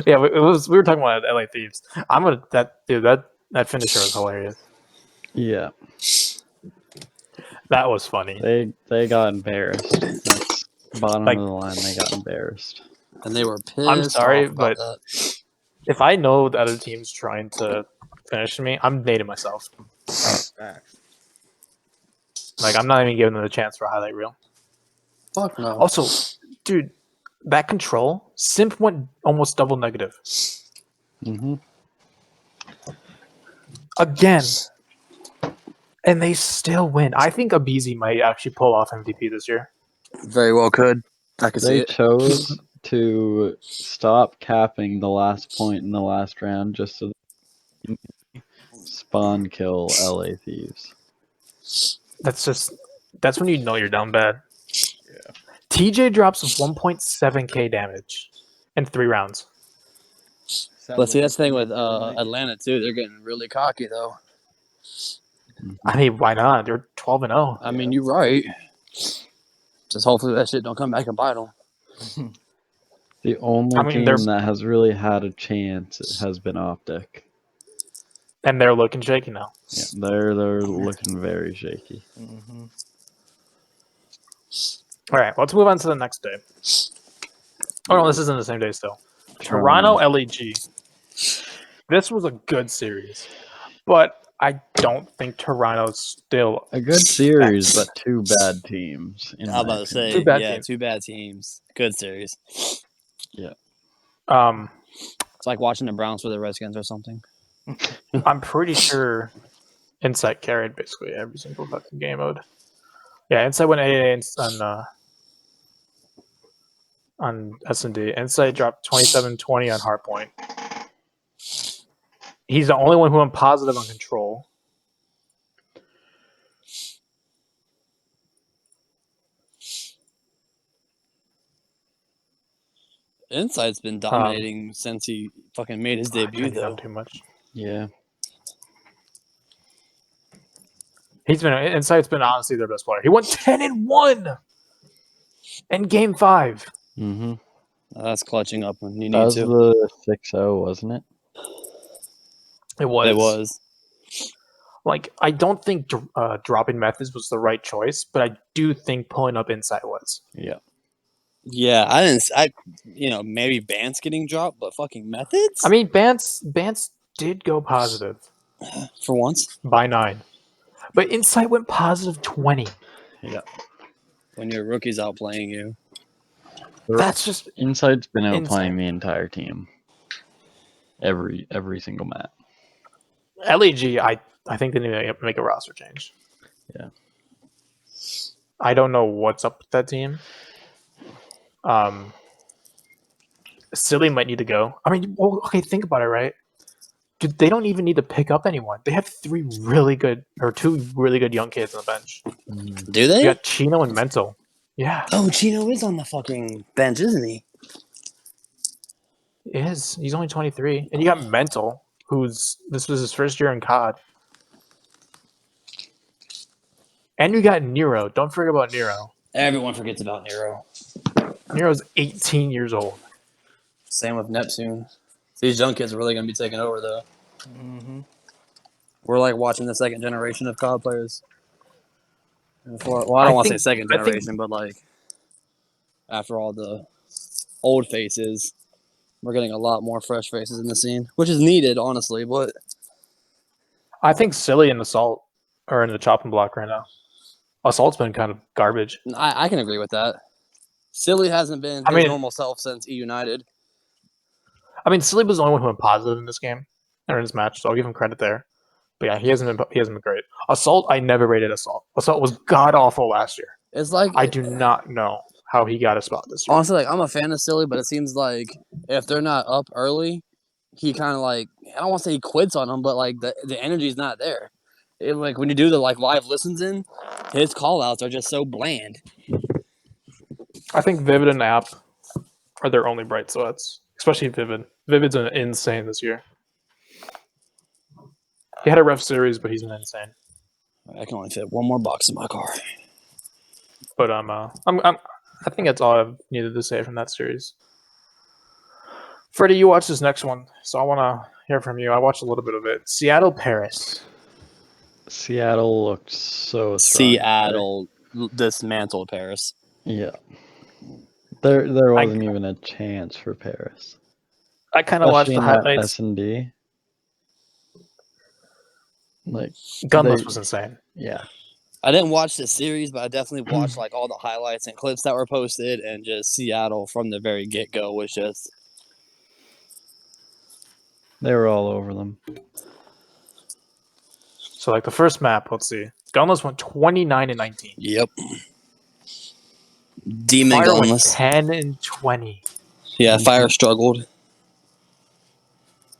Yeah, we were talking about LA Thieves. That finisher was hilarious. Yeah. That was funny. They got embarrassed. That's bottom Like- of the line. They got embarrassed. And they were pissed. I'm sorry, off about but that. if I know the other team's trying to finish me, I'm nading myself. Like, I'm not even giving them a chance for a highlight reel. Fuck no. Also, dude, that control, Simp went almost double negative. Mm-hmm. Again. And they still win. I think Abizi might actually pull off MVP this year. Very well could. I could see They it. chose to stop capping the last point in the last round just so they can spawn kill LA Thieves. That's when you know you're down bad. Yeah. TJ drops 1.7k damage in 3 rounds. But see, that's the thing with Atlanta, too. They're getting really cocky, though. I mean, why not? They're 12-0. I mean, you're right. Just hopefully that shit don't come back and bite them. The only mean, team that has really had a chance has been Optic. And they're looking shaky now. Yeah, they're looking very shaky. Mm-hmm. All right, let's move on to the next day. Oh no, this isn't the same day still. Toronto LAG. This was a good series, but I don't think Toronto's still A good series, but two bad teams. I was about to say, Two bad teams. teams. 2 bad teams. Good series. Yeah. It's like watching the Browns for the Redskins or something. I'm pretty sure Insight carried basically every single fucking game mode. Yeah, Insight went 8-8 on S&D. Insight dropped 27-20 on Hardpoint. He's the only one who went positive on Control. Insight's been dominating since he fucking made his debut, Didn't though. have too much. Yeah. Insight's been honestly their best player. He went 10-1 in Game 5. Mm-hmm. That's clutching up when you That need was to. the 6-0, wasn't it? It was. It was. Like, I don't think dropping Methods was the right choice, but I do think pulling up Insight was. Yeah. Yeah, maybe Bance getting dropped, but fucking Methods? I mean, Bance did go positive For once. by 9. But Insight went positive 20. Yeah. When your rookie's outplaying you. That's just Insight's been outplaying insane. the entire team. Every single match. LEG, I think they need to make a roster change. Yeah. I don't know what's up with that team. Silly might need to go. I mean, well, okay, think about it, right? Dude, they don't even need to pick up anyone. They have two really good young kids on the bench. Do they? You got Chino and Mental. Yeah, Oh, Chino is on the fucking bench, isn't he? he is. He's only 23. And you got Mental, this was his first year in COD. And you got Nero. Don't forget about Nero. Everyone forgets about Nero. Nero's 18 years old. Same with Neptune. These young kids are really going to be taking over, though. Mm-hmm. We're like watching the second generation of COD players. Well, I don't want to say second generation, but like after all the old faces, we're getting a lot more fresh faces in the scene, which is needed, honestly. But I think Silly and Assault are in the chopping block right now. Assault's been kind of garbage. I can agree with that. Silly hasn't been his normal self since E United. I mean, Silly was the only one who went positive in this game or in this match, so I'll give him credit there. But yeah, he hasn't been great. Assault, I never rated Assault. Assault was god awful last year. It's like I do not know how he got a spot this year. Honestly, like I'm a fan of Silly, but it seems like if they're not up early, he kind of like I don't want to say he quits on them, but like the energy's not there. Like when you do the like live listens in, his call outs are just so bland. I think Vivid and App are their only bright spots, especially Vivid. Vivid's insane this year. He had a rough series, but he's been insane. I can only fit one more box in my car. But I think that's all I've needed to say from that series. Freddie, you watched this next one, so I want to hear from you. I watched a little bit of it. Seattle, Paris. Seattle looked so strong. Seattle dismantled Paris. Yeah. There wasn't even a chance for Paris. I kind of watched the highlights. S&D. Like Gunless was insane. Yeah. I didn't watch the series, but I definitely watched like all the highlights and clips that were posted, and just Seattle from the very get go was just they were all over them. So like the first map, let's see. Gunless went 29-19. Yep. Demon Fire Gunless. went 10-20. Yeah, Fire struggled.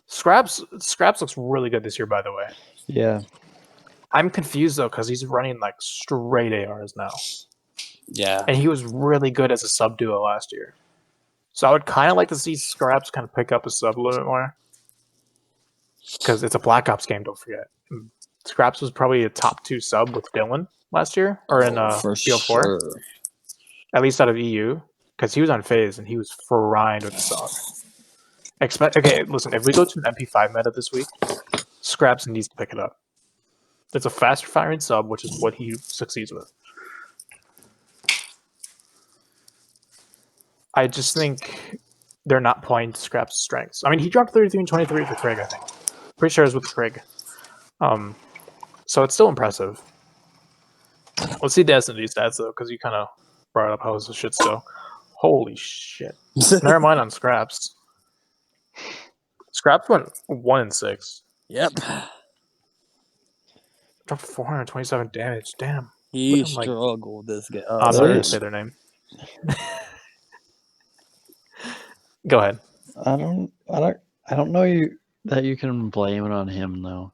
Scraps looks really good this year, by the way. Yeah. I'm confused though because he's running like straight ARs now. Yeah. And he was really good as a sub duo last year. So I would kind of like to see Scraps kind of pick up a sub a little bit more. Because it's a Black Ops game, don't forget. Scraps was probably a top 2 sub with Dylan last year, or in BO4. Sure. At least out of EU. Because he was on FaZe and he was fried with the SOG. Okay, listen, if we go to an MP5 meta this week, Scraps needs to pick it up. It's a faster firing sub, which is what he succeeds with. I just think they're not playing Scraps' strengths. I mean, he dropped 33 and 23 with the Craig, I think. Pretty sure it was with the Craig. So it's still impressive. Let's see the S&D stats, though, because you kind of brought up how was the shit still. Holy shit. Never mind on Scraps. Scraps went 1-6. Yep. Dropped 427 damage. Damn. He struggled this game. I'm not going to say their name. Go ahead. I don't know that you can blame it on him though.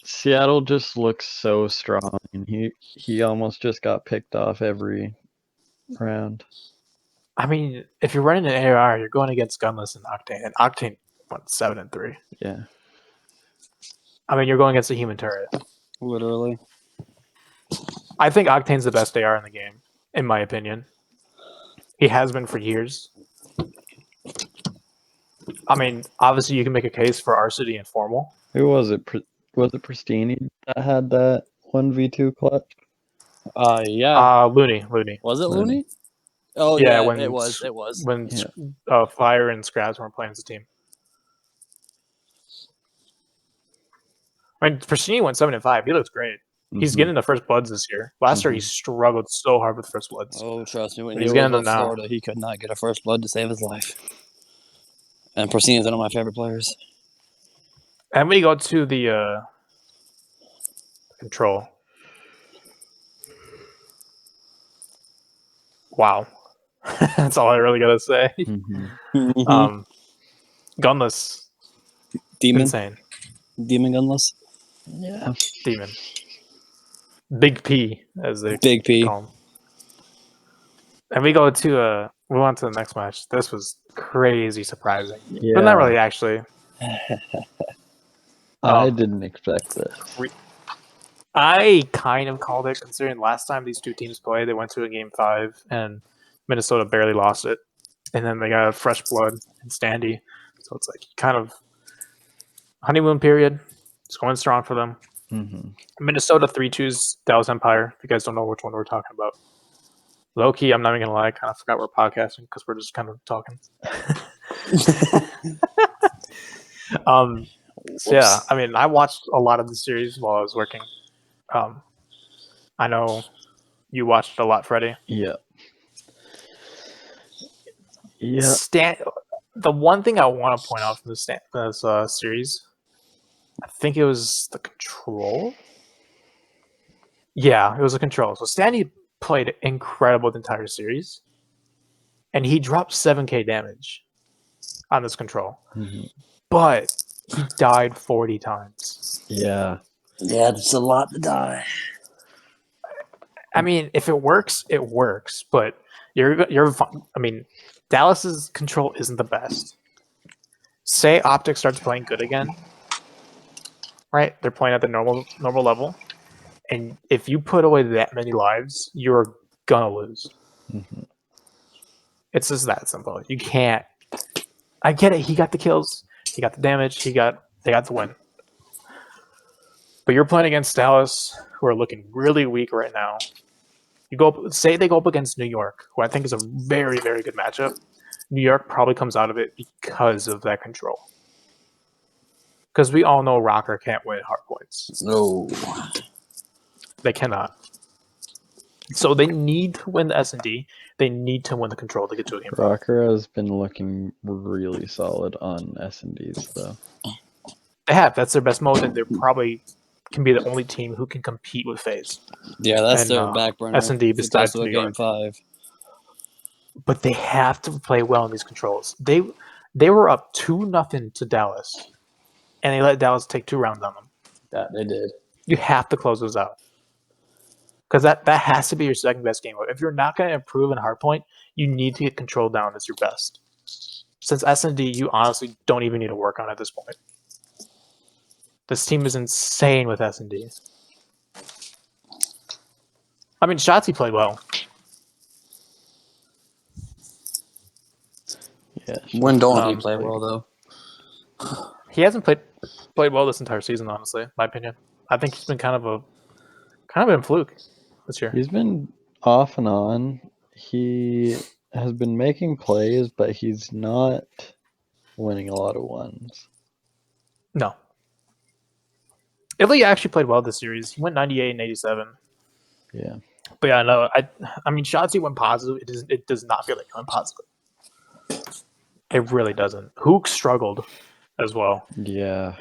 Seattle just looks so strong, and he almost just got picked off every round. I mean, if you're running an AR, you're going against Gunless and Octane, and Octane went 7-3. Yeah. I mean, you're going against a human turret. Literally. I think Octane's the best AR in the game, in my opinion. He has been for years. I mean, obviously you can make a case for Arcity and Formal. Who was it? Was it Pristini that had that 1v2 clutch? Yeah. Looney. Was it Looney. Looney? Oh Yeah, yeah, when it was. It was. when Yeah. Fire and Scraps weren't playing as a team. I mean, Pristini went 7-5. He looks great. He's getting the first bloods this year. Last year he struggled so hard with first bloods. Oh, trust me, when But he he's was getting them with now. Florida, he could not get a first blood to save his life. And Pristini's one of my favorite players. And we go to the control. Wow. That's all I really gotta say. Gunless. Demon. Insane. Demon gunless. Yeah. Demon. Big P, as they Big P. call him. And we go to we went to the next match. This was crazy surprising. Yeah. But not really actually. I didn't expect this. I kind of called it, considering last time these two teams played, they went to a game 5 and Minnesota barely lost it. And then they got a fresh blood in Standy. So it's like kind of honeymoon period. It's going strong for them. Minnesota 3-2's Dallas Empire. If you guys don't know which one we're talking about. Low key, I'm not even gonna lie, I kind of forgot we're podcasting because we're just kind of talking. So yeah, I mean, I watched a lot of the series while I was working. I know you watched a lot, Freddie. Yeah. Yeah. The one thing I want to point out from this series, I think it was the control. Yeah, it was a control. So Stanley played incredible the entire series, and he dropped 7k damage on this control. But he died 40 times. Yeah. Yeah, it's a lot to die. I mean, if it works, it works. But I mean, Dallas's control isn't the best. Say Optic starts playing good again, right? They're playing at the normal level, and if you put away that many lives, you're gonna lose. It's just that simple. You can't. I get it. He got the kills. He got the damage. They got the win. But you're playing against Dallas, who are looking really weak right now. They go up against New York, who I think is a very, very good matchup. New York probably comes out of it because of that control. Because we all know Rocker can't win hard points. No. They cannot. So they need to win the S&D. They need to win the control to get to a game. Rocker has been looking really solid on S&Ds, though. They have. That's their best mode, and they're probably can be the only team who can compete with FaZe. Yeah, that's their back burner. S&D besides New Game York. 5. But they have to play well in these controls. They were up 2-0 to Dallas, and they let Dallas take 2 rounds on them. That they did. You have to close those out. Because that has to be your second best game mode. If you're not going to improve in hardpoint, you need to get control down as your best. Since S&D, you honestly don't even need to work on at this point. This team is insane with S&D. I mean, Shotzi played well. Yeah. When don't he play well, though? He hasn't played well this entire season, honestly, in my opinion. I think he's been kind of a fluke this year. He's been off and on. He has been making plays, but he's not winning a lot of ones. No. Ilya actually played well this series. He went 98 and 87. Yeah. But yeah, no, I mean, Shotzi went positive. It does not feel like he went positive. It really doesn't. Hook struggled as well. Yeah.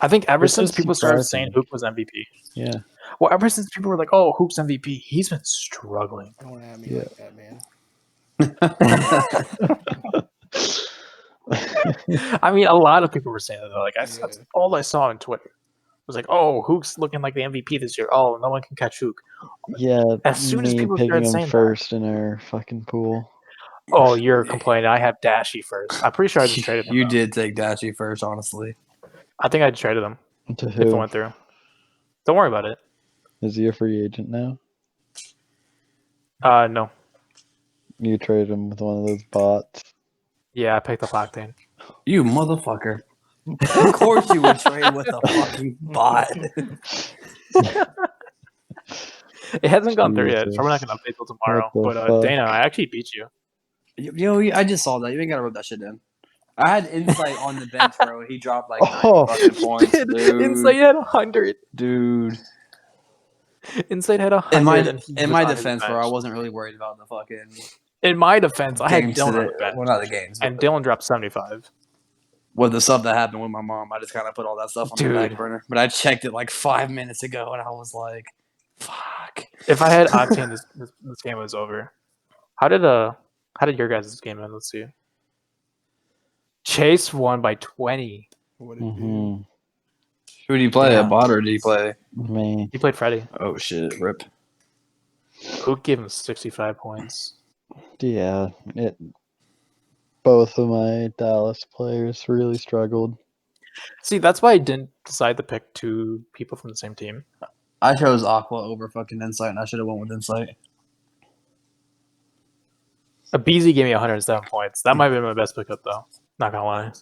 I think ever Which since is people started surprising. saying Hook was MVP. Yeah. Well, ever since people were like, "Oh, Hook's MVP," he's been struggling. Don't at me Yeah. like that, man. I mean, a lot of people were saying that. Like, that's all I saw on Twitter. Was like, "Oh, Hook's looking like the MVP this year. Oh, no one can catch Hook." Yeah. As soon as me people picking started him saying first in our fucking pool. "Oh, you're complaining," I have Dashy first. I'm pretty sure I just traded him. You though. did take Dashy first, honestly. I think I traded him To if it who? went through. Don't worry about it. Is he a free agent now? No. You trade him with one of those bots. Yeah, I picked up Octane. You motherfucker. Of course you would trade with a fucking bot. It hasn't gone through yet, so we're not Jesus. going to update till tomorrow. What the But fuck? Dana, I actually beat you. Yo, I just saw that. You ain't gotta rub that shit in. I had Insight on the bench, bro. He dropped like 90 Oh. fucking points, dude. Insight had 100. Dude. Insight had 100. And he In was my on his defense, bro, I bench. wasn't really worried about the fucking In my defense, I had games Dylan on today. the bench. Well, not the games, but And Dylan dropped 75. with the stuff that happened with my mom, I just kind of put all that stuff on the back Dude. burner. But I checked it like 5 minutes ago, and I was like, "Fuck." If I had Octane, this game was over. How did your guys' game end? Let's see. Chase won by 20. What did he do? Mm-hmm. Who did he play? Yeah. A bot or did he play? Me. He played Freddy. Oh shit! Rip. Pook gave him 65 points. Yeah. Both of my Dallas players really struggled. See, that's why I didn't decide to pick two people from the same team. I chose Aqua over fucking Insight, and I should have went with Insight. A BZ gave me 107 points. That might have been my best pickup, though. Not gonna lie.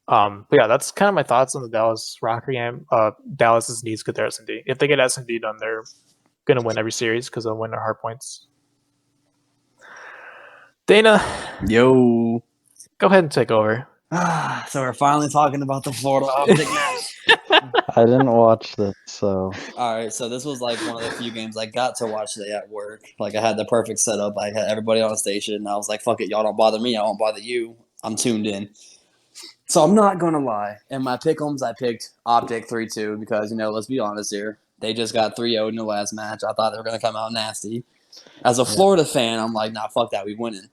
But yeah, that's kind of my thoughts on the Dallas Rocker game. Dallas just needs to get their S&D. If they get S&D done, they're gonna win every series because they'll win their hard points. Dana, Yo. go ahead and take over. So we're finally talking about the Florida Optic match. I didn't watch this, so All right, so this was like one of the few games I got to watch today at work. Like I had the perfect setup. I had everybody on the station. And I was like, "Fuck it, y'all don't bother me. I won't bother you. I'm tuned in." So I'm not gonna lie. In my pick'ems, I picked Optic 3-2 because let's be honest here. They just got 3-0 in the last match. I thought they were gonna come out nasty. As a Florida fan, I'm like, "Nah, fuck that. We winning."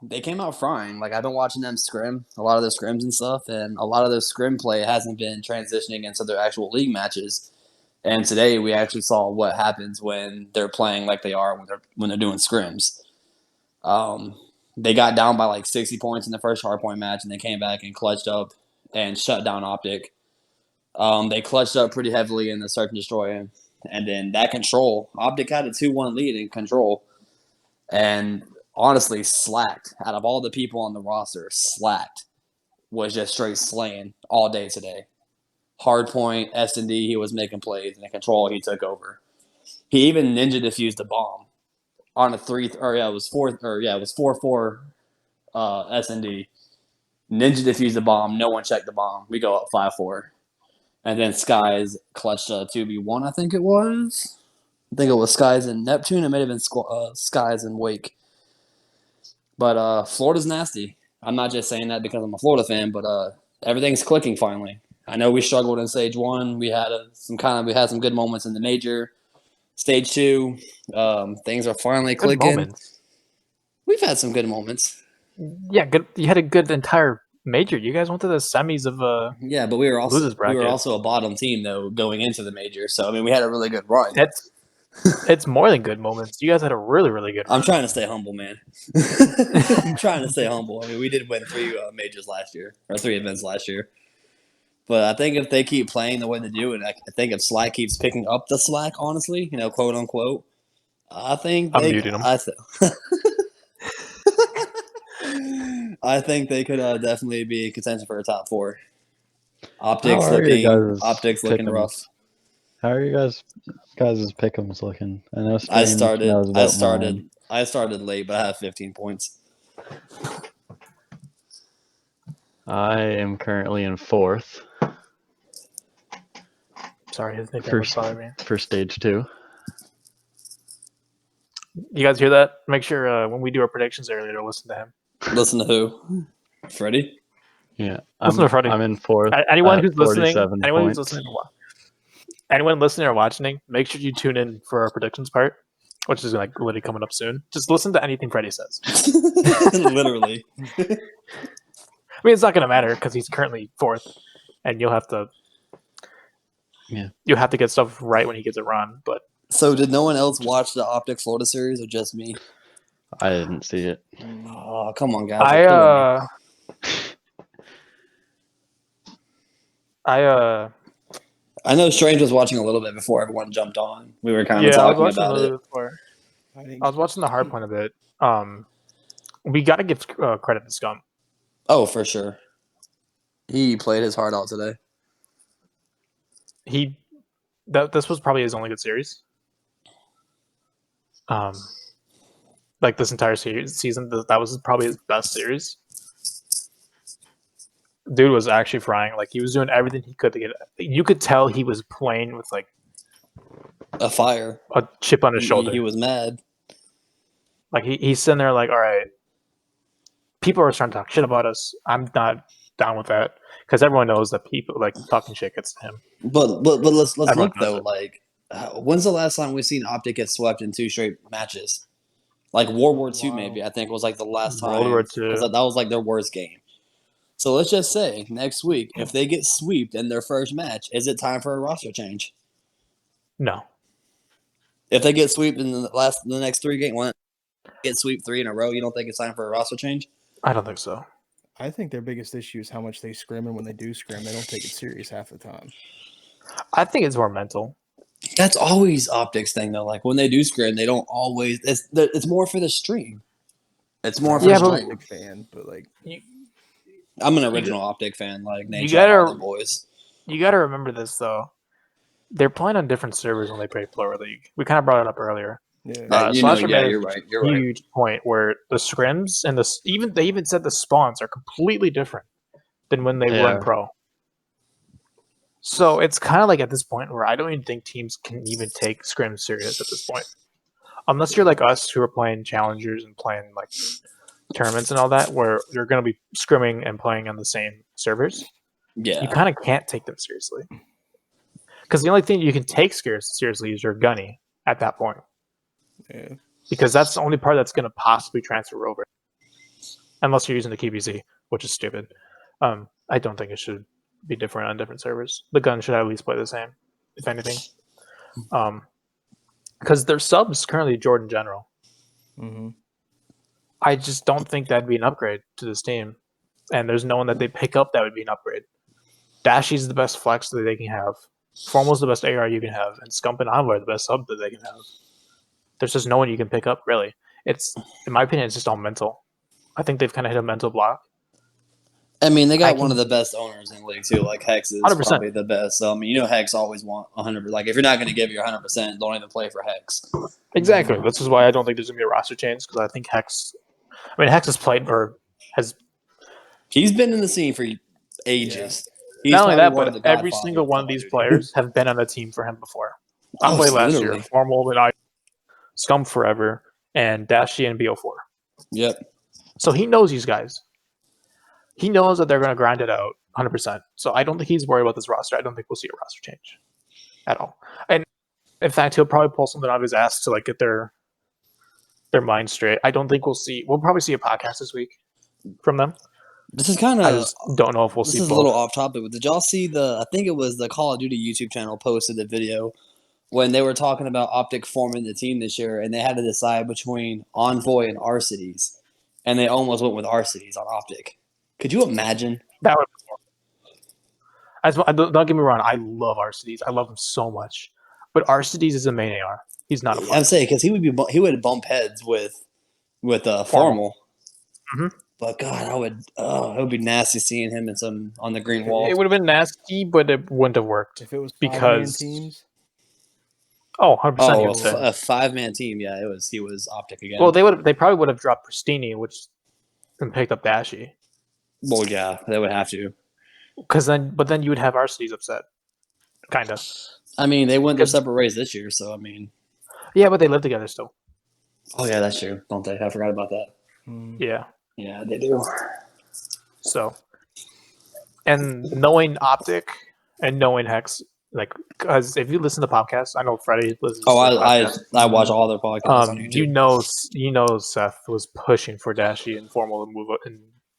They came out frying. Like I've been watching them scrim, a lot of their scrims and stuff, and a lot of their scrim play hasn't been transitioning into their actual league matches. And today we actually saw what happens when they're playing like they are when they're doing scrims. They got down by like 60 points in the first hardpoint match, and they came back and clutched up and shut down Optic. They clutched up pretty heavily in the search and destroy, and then that control. Optic had a 2-1 lead in control, and honestly slacked. Out of all the people on the roster, slacked was just straight slaying all day today. Hardpoint, S&D, he was making plays, and in control, he took over. He even ninja defused a bomb on a 4-4 S&D. Ninja defused the bomb. No one checked the bomb. We go up 5-4. And then Skies clutched a 2v1, I think it was. I think it was Skies and Neptune. It may have been Skies and Wake. But Florida's nasty. I'm not just saying that because I'm a Florida fan, but everything's clicking finally. I know we struggled in stage 1. We had some good moments in the major. Stage 2, things are finally Good clicking. moments. We've had some good moments. Yeah, good. You had a good entire major. You guys went to the semis of Yeah, but we were losers bracket. also a bottom team though going into the major. So I mean, we had a really good run. It's more than good moments. You guys had a really, really good run. I'm trying to stay humble, man. I'm trying to stay humble. I mean, we did win 3 majors last year, or 3 events last year. But I think if they keep playing the way they do, and I think if Slack keeps picking up the slack, honestly, quote unquote, I think I'm muting them. I think they could definitely be in contention for a top 4. Optics looking rough. How are you guys' pick'ems looking? I know I Strange knows about mine. I started late, but I have 15 points. I am currently in 4th Sorry, his nickname was bothering me. for stage 2. You guys hear that? Make sure when we do our predictions earlier to listen to him. Listen to who? Freddie? Yeah, Listen to Freddie. I'm in 4th. Anyone who's listening, points. anyone listening or watching, make sure you tune in for our predictions part, which is like literally coming up soon. Just listen to anything Freddie says. Literally. I mean, it's not going to matter because he's currently 4th, and you'll have to get stuff right when he gets it wrong. But so, did no one else watch the Optic Florida series, or just me? I didn't see it. Oh, come on, guys! I know Strange was watching a little bit before everyone jumped on. We were kind of I was talking watching a about little it. bit before. I think I was watching the hard point a bit. We got to give credit to Scum. Oh, for sure. He played his heart out today. This was probably his only good series. Like this entire season, that was probably his best series. Dude was actually frying. Like he was doing everything he could to get. You could tell he was playing with like A fire. a chip on his shoulder. He was mad. Like he's sitting there like, all right, people are starting to talk shit about us. I'm not down with that because everyone knows that people like talking shit gets to him. But let's Everyone look knows though. it. Like, when's the last time we've seen Optic get swept in 2 straight matches? Like World War II, Wow. maybe I think was like the last time. World War II. because that was like their worst game. So let's just say next week, if they get swept in their first match, is it time for a roster change? No. If they get swept in the next 3 games, get swept 3 in a row, you don't think it's time for a roster change? I don't think so. I think their biggest issue is how much they scrim, and when they do scrim, they don't take it serious half the time. I think it's more mental. That's always Optics thing though. Like when they do scrim, they don't always. It's more for the stream. It's more for Yeah, the but- I'm stream. a big fan, but like I'm an original Optic fan, like you nature all gotta- the boys. You got to remember this though. They're playing on different servers when they play Plural League. We kind of brought it up earlier. yeah, Slasher made a you're right. You're right. huge point where the scrims and they even said the spawns are completely different than when they run Yeah. pro. So it's kind of like at this point where I don't even think teams can even take scrims serious at this point, unless you're like us who are playing challengers and playing like tournaments and all that, where you're going to be scrimming and playing on the same servers. Yeah. You kind of can't take them seriously because the only thing you can take seriously is your gunny at that point. yeah. Because that's the only part that's going to possibly transfer over, unless you're using the KBZ, which is stupid. I don't think it should be different on different servers. The gun should at least play the same, if anything. Because their subs currently Jordan General. Mm-hmm. I just don't think that'd be an upgrade to this team, and there's no one that they pick up that would be an upgrade. Dashy's the best flex that they can have. Formal's the best AR you can have, and Scump and Envoy are the best sub that they can have. There's just no one you can pick up, really. It's, in my opinion, it's just all mental. I think they've kind of hit a mental block. I mean, they got one of the best owners in the league too. Like Hex is 100%. probably the best. So I mean, Hex always want 100. Like if you're not going to give your 100%, don't even play for Hex. Exactly. This is why I don't think there's gonna be a roster change because I think Hex. I mean, Hex has played or has He's been in the scene for ages. He's not only probably that, one of but the every godfathers single one of Call these Duty. players have been on a team for him before. Oh, Envoy last year, literally. Formal and I, Scum forever, and Dashy and BO4. Yep. So he knows these guys. He knows that they're going to grind it out 100%. So I don't think he's worried about this roster. I don't think we'll see a roster change at all. And in fact, he'll probably pull something out of his ass to like get their mind straight. I don't think we'll probably see a podcast this week from them. This is kind I of. just don't know if we'll This see is both. a little off topic, but did y'all see I think it was the Call of Duty YouTube channel posted the video when they were talking about Optic forming the team this year, and they had to decide between Envoy and Arcides, and they almost went with Arcides on Optic. Could you imagine? That would. Don't get me wrong. I love Arcides. I love him so much. But Arcides is a main AR. He's not a I'm flex. saying because he would bump heads with Formal. Mhm. But God, it would be nasty seeing him on the green wall. It would have been nasty, but it wouldn't have worked. If it was Because- 5-man teams, Oh, 100% he Oh, would say. a 5-man team. Yeah, he was Optic again. Well, they probably would have dropped Pristini, and picked up Dashy. Well, yeah, they would have to. But then you would have Arcides upset. Kinda. I mean, they went their Because- separate ways this year, so I mean. Yeah, but they live together still. Oh yeah, that's true. Don't they? I forgot about that. Yeah. Yeah, they do. So, and knowing Optic and knowing Hex, like, because if you listen to podcasts, I know Freddie listens. Oh, to podcasts. I watch all their podcasts on YouTube. You know, Seth was pushing for Dashy and Formal to move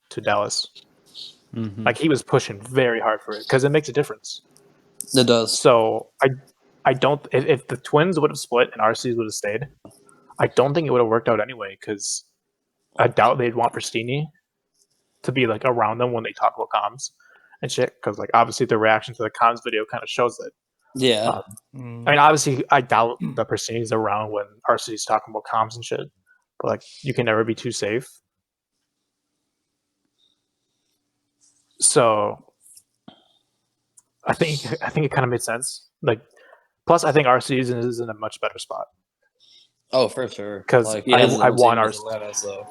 to Dallas. Mhm. Like he was pushing very hard for it because it makes a difference. It does. So I don't. If the Twins would have split and RCs would have stayed, I don't think it would have worked out anyway. Because I doubt they'd want Pristini to be like around them when they talk about comms, and shit. Because like obviously the reaction to the comms video kind of shows it. Yeah. I mean, obviously, I doubt the percentage's around when RC's talking about comms and shit. But like, you can never be too safe. So, I think it kind of made sense. Like, plus, I think RC is in a much better spot. Oh, for sure. 'Cause like, he has his I own want team our- with Atlanta, so.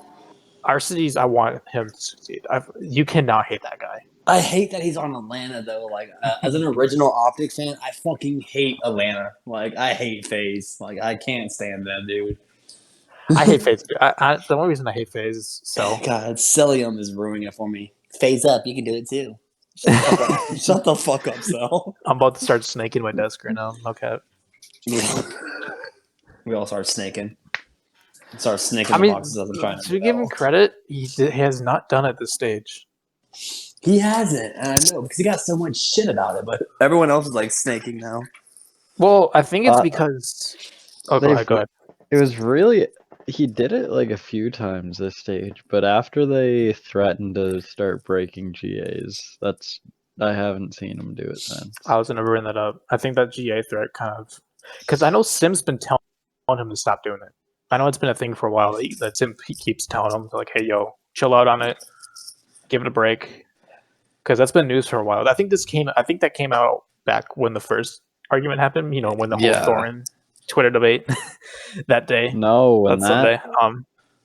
RC's, I want him to succeed. You cannot hate that guy. I hate that he's on Atlanta though. Like as an original Optic fan, I fucking hate Atlanta. Like I hate FaZe. Like I can't stand them, dude. I hate FaZe. The only reason I hate FaZe is so. God, Celium is ruining it for me. FaZe up, you can do it too. Shut the fuck up, Shut the fuck up, Cell. I'm about to start snaking my desk right now. Okay. We all start snaking. Start snaking I the mean, boxes as I'm trying to to give him rebel. credit, he has not done it this stage. He hasn't, and I know because he got so much shit about it. But everyone else is like snaking now. Well, I think it's because. Oh, go ahead. It was really he did it like a few times this stage, but after they threatened to start breaking GAs, I haven't seen him do it since. I was gonna bring that up. I think that GA threat kind of, because I know Sim's been telling him to stop doing it. I know it's been a thing for a while that Sim keeps telling him like, "Hey, yo, chill out on it, give it a break," because that's been news for a while. I think that came out back when the first argument happened. You know, when the whole Thorin Twitter debate that day. No, when Sunday.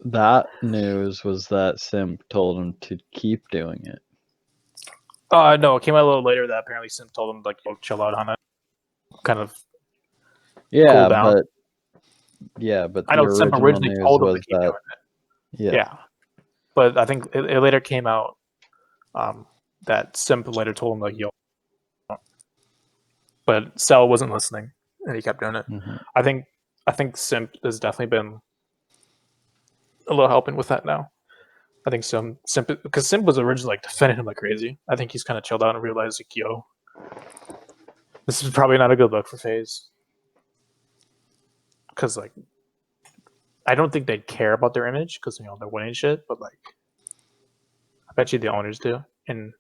that news was that Simp told him to keep doing it. No, it came out a little later that apparently Sim told him like, "Yo, chill out on it," kind of. Yeah, cool down. but I the know Simp original originally news told him was to keep that doing it. Yeah. But I think it later came out that Simp later told him like, "Yo," but Cell wasn't listening and he kept doing it. Mhm. I think Simp has definitely been a little helping with that now. I think Simp because Simp was originally like defending him like crazy. I think he's kind of chilled out and realized like, "Yo, this is probably not a good look for FaZe," because like I don't think they care about their image because they're winning shit, but like I bet you the owners do, and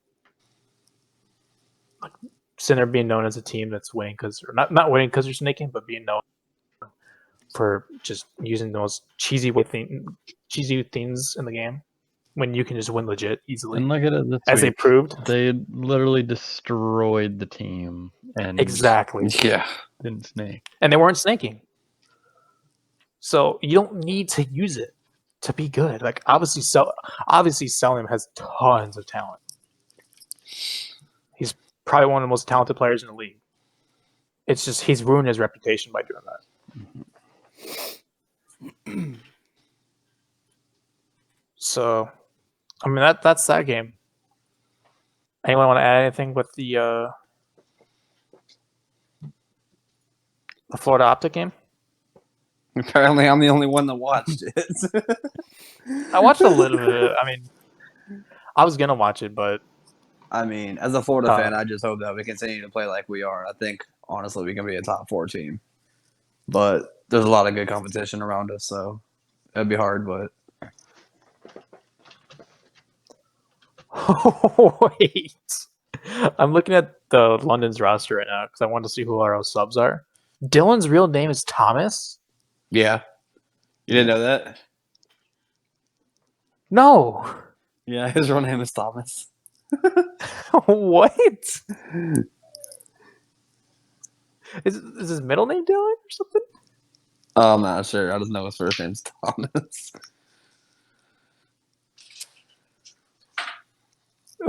like Sinner being known as a team that's winning because or not winning because they're snaking, but being known for just using the most cheesy things in the game when you can just win legit easily. And look at it this as week. they proved. They literally destroyed the team and Exactly. Yeah. didn't snake. And they weren't snaking. So you don't need to use it to be good. Like obviously Selim has tons of talent. He's probably one of the most talented players in the league. It's just he's ruined his reputation by doing that. So, I mean that's that game. Anyone want to add anything with the Florida Optic game? Apparently, I'm the only one that watched it. I watched a little bit. I mean, I was gonna watch it, but I mean, as a Florida fan, I just hope that we continue to play like we are. I think, honestly, we can be a top 4 team. But there's a lot of good competition around us, so it'd be hard, but... Wait. I'm looking at the London's roster right now because I want to see who our subs are. Dylan's real name is Thomas? Yeah. You didn't know that? No. Yeah, his real name is Thomas. What? Is his middle name Dylan or something? Oh, I'm not sure. I just know his first name's Thomas.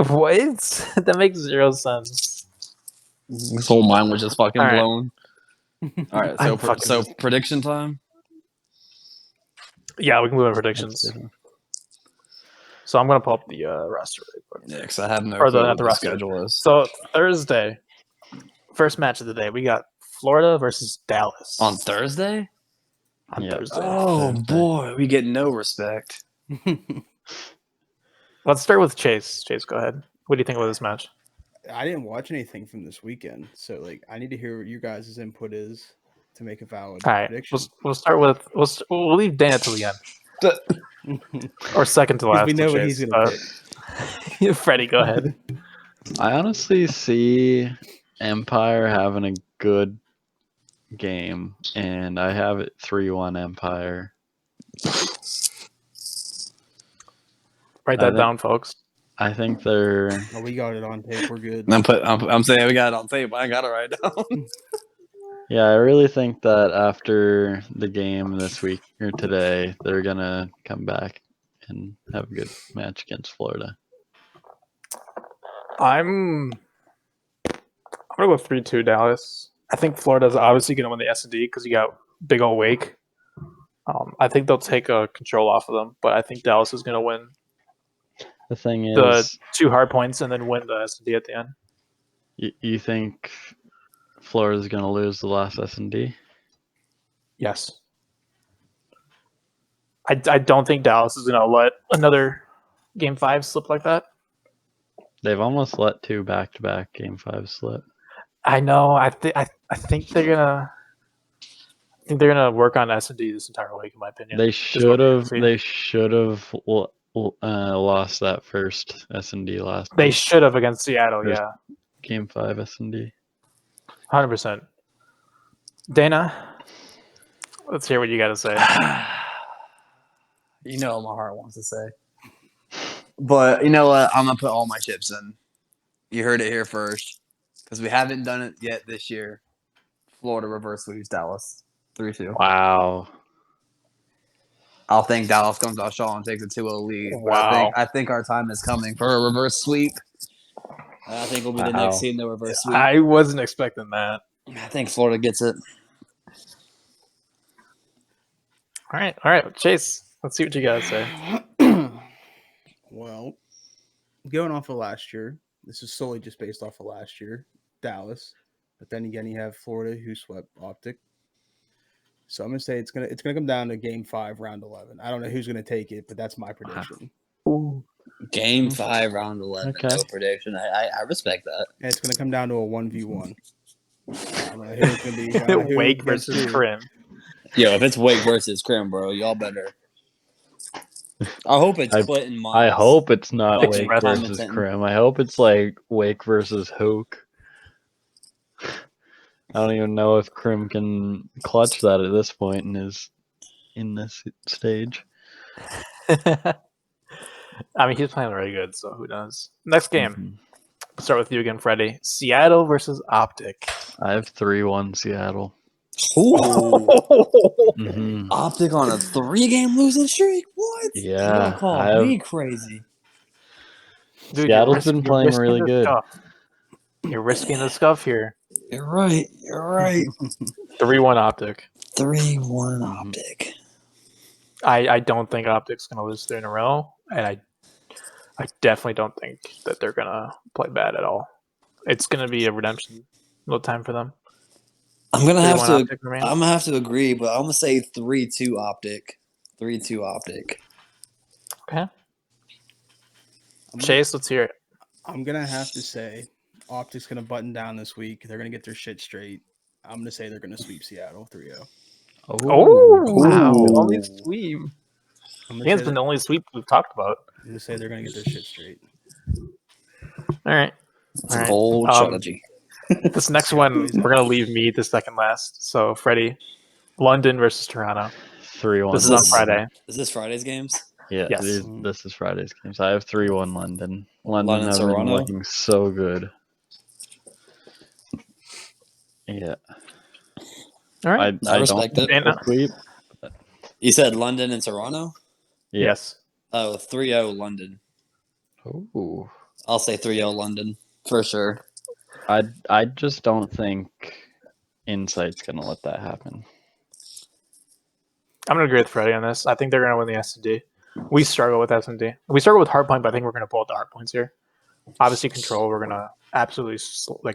What? That makes zero sense. His whole mind was just fucking All right. blown. All right, so prediction time? Yeah, we can move on to predictions. So I'm going to pull up the roster right quick. Yeah, because I have no Or clue not what the the roster. schedule is. So Thursday, first match of the day, we got Florida versus Dallas. On Thursday? On Thursday. Oh, boy. We get no respect. Let's start with Chase. Chase, go ahead. What do you think about this match? I didn't watch anything from this weekend, so like I need to hear what you guys' input is to make a valid All right, prediction. we'll start with we'll leave Dana till the end, or second to last. We know what Chase. he's gonna pick. Freddie, go ahead. I honestly see Empire having a good game, and I have it 3-1 Empire. Write that down, folks. I think they're. Oh, we got it on tape. We're good. I'm saying we got it on tape. I got it right down. Yeah, I really think that after the game this week or today, they're gonna come back and have a good match against Florida. I'm gonna go 3-2 Dallas. I think Florida's obviously gonna win the S&D because you got big old Wake. I think they'll take control off of them, but I think Dallas is gonna win The thing the is, 2 hard points and then win the S&D at the end. you think Florida's gonna lose the last S&D? Yes. I don't think Dallas is gonna let another Game 5 slip like that. They've almost let 2 back-to-back Game 5 slip. I know. I think they're gonna. I think they're gonna work on S&D this entire week, in my opinion. They Just what should we're gonna have. see. They should have lost that first S&D last They week. should have against Seattle. There's- Yeah, Game 5 S&D. 100%. Dana, let's hear what you got to say. You know what my heart wants to say. But you know what? I'm going to put all my chips in. You heard it here first. Because we haven't done it yet this year. Florida reverse sweeps Dallas 3-2. Wow. I'll think Dallas comes out Shaw and takes a 2-0 lead. But Wow. I think our time is coming for a reverse sweep. I think we'll be the next team to reverse sweep. I wasn't expecting that. I think Florida gets it. All right, Chase. Let's see what you got to say. Well, going off of last year, this is solely just based off of last year, Dallas. But then again, you have Florida who swept Optic. So I'm gonna say it's gonna come down to Game 5, Round 11. I don't know who's gonna take it, but that's my prediction. Ooh. Game 5, round 11. Okay. No prediction. I respect that. And it's gonna come down to a 1v1. I don't know who it's gonna be. I don't know who Wake against versus who. Crim. Yo, if it's Wake versus Crim, bro, y'all better. I hope it's Clinton Miles. I hope it's not Takes Wake breath. versus Crim. I hope it's like Wake versus Hoke. I don't even know if Crim can clutch that at this point in this stage. I mean, he's playing really good, so who knows? Next game. Mhm. We'll start with you again, Freddie. Seattle versus Optic. I have 3-1 Seattle. Ooh. Mhm. Optic on a 3-game losing streak? What? Yeah, Y'all call me crazy. Dude, Seattle's been playing really good. You're risking the scuff here. You're right. 3-1 Optic. 3-1 Optic. I don't think Optic's going to lose 3 in a row, and I definitely don't think that they're going to play bad at all. It's going to be a redemption little time for them. I'm gonna have to. Optic remain. I'm gonna have to agree, but I'm gonna say 3-2 Optic. 3-2 Optic. Okay. Chase, let's hear it. I'm gonna have to say Optic's gonna button down this week. They're gonna get their shit straight. I'm gonna say they're gonna sweep Seattle 3-0. Oh, wow. Ooh. Only sweep. I think it's been the only sweep we've talked about. I'm gonna say they're gonna get their shit straight. All right. It's a bold strategy. This next one, we're going to leave me the second last. So, Freddie, London versus Toronto. 3-1. This is on Friday. Is this Friday's games? Yeah, Yes. this is Friday's games. I have 3-1 London. London have Toronto? been looking so good. Yeah. All right. I respect don't it. Sweep. You said London and Toronto? Yeah. Yes. Oh, 3-0 London. Ooh. I'll say 3-0 London for sure. I just don't think Insight's gonna let that happen. I'm going to agree with Freddie on this. I think they're going to win the S&D. We struggle with S&D. We struggle with hard point, but I think we're going to pull out the hard points here. Obviously, control, we're going to absolutely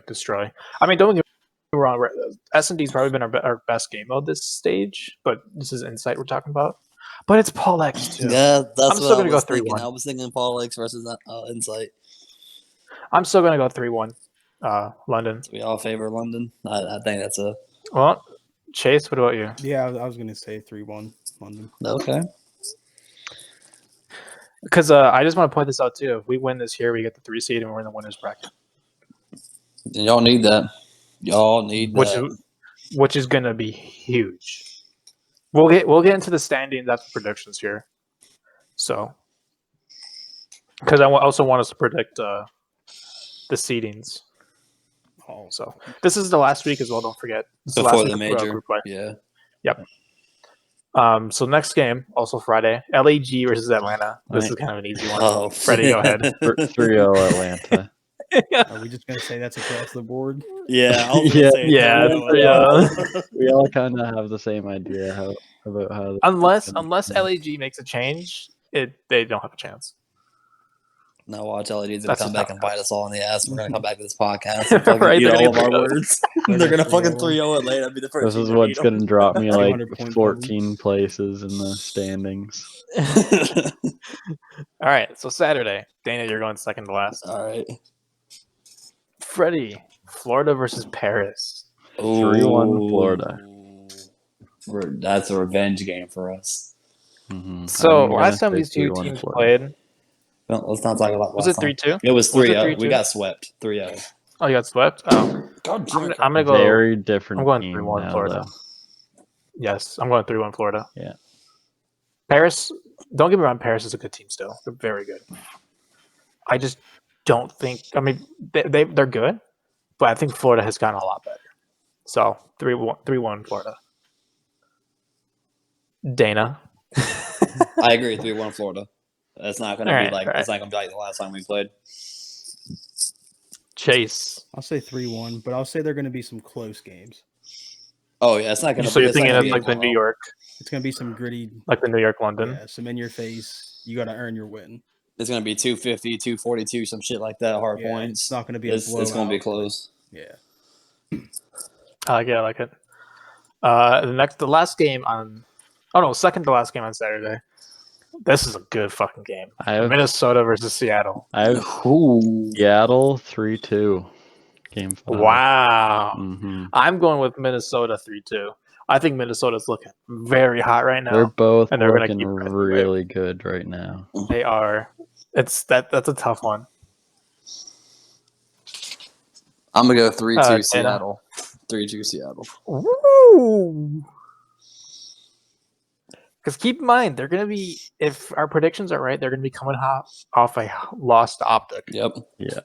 destroy. I mean, don't get me wrong. S&D's probably been our best game mode this stage, but this is Insight we're talking about. But it's Paul X, too. Yeah, that's I'm still what I gonna was go 3-1. thinking. I was thinking Paul X versus Insight. I'm still going to go 3-1 London. We all favor London. I think that's a... Well, Chase, what about you? Yeah, I was gonna say 3-1 London. Okay. Because I just want to point this out, too. If we win this here, we get the 3 seed and we're in the winner's bracket. Y'all need that. Y'all need that. Which is gonna be huge. We'll get into the standings after predictions here. So, because I also want us to predict the seedings. Oh, So this is the last week as well. Don't forget. It's the Before last the week of major. group play. Yeah. Yep. So next game, also Friday, LAG versus Atlanta. This Right. is kind of an easy one. Oh, Freddie, go ahead. 3-0 Atlanta. are we just gonna say that's across the board? Yeah, I was gonna Yeah, say yeah, 3-0. We all kind of have the same idea about how. unless LAG makes a change, they don't have a chance. Now watch LED's gonna That's come just back how and it bite goes. us all in the ass. We're gonna come back to this podcast and fucking Right, eat they're all gonna of our beat us. words. They're They're gonna gonna fucking 3-0. 3-0 Atlanta. Be the first This team is to what's beat going to drop me like 200 point 14 places in the standings. them. All right, so Saturday, Dana, you're going second to last. All right. Freddie, Florida versus Paris. 3-1 Florida. That's a revenge game for us. Mm-hmm. So last time these two teams played, Well, let's not talk about was last it time. 3-2? It was Was it 3-0. We 3-2? got swept 3-0. Oh, you got swept. Oh, God I'm gonna go. Very different I'm going team 3-1 now, Florida. though. Yes, I'm going 3-1 Florida. Yeah. Paris. Don't get me wrong. Paris is a good team still. They're very good. I just don't think. I mean, they're good, but I think Florida has gotten a lot better. So 3-1 Florida. Dana. I agree. 3-1 Florida. That's not gonna All be right, like all right. it's not gonna be like the last time we played. Chase. I'll say 3-1, but I'll say there are gonna be some close games. Oh yeah, it's not gonna. So be, you're it's not thinking gonna of be a like the New blowout. York, It's gonna be some gritty, like the New York London. yeah, some in your face. You gotta earn your win. It's gonna be 250, 242, some shit like that. Hard Yeah, points. it's not gonna be It's gonna be blowout. close. Yeah. I like it. The last game on. Oh no, second to last game on Saturday. This is a good fucking game. Minnesota versus Seattle. I have Seattle 3-2. Game 5. Wow. Mm-hmm. I'm going with Minnesota 3-2. I think Minnesota's looking very hot right now. They're both and they're gonna looking keep really good right now. They are. That's a tough one. I'm gonna go 3-2 Dana. Seattle. 3-2 Seattle. Woo! Because keep in mind, they're going to be, if our predictions are right, they're going to be coming off a loss to Optic. Yep. Yeah.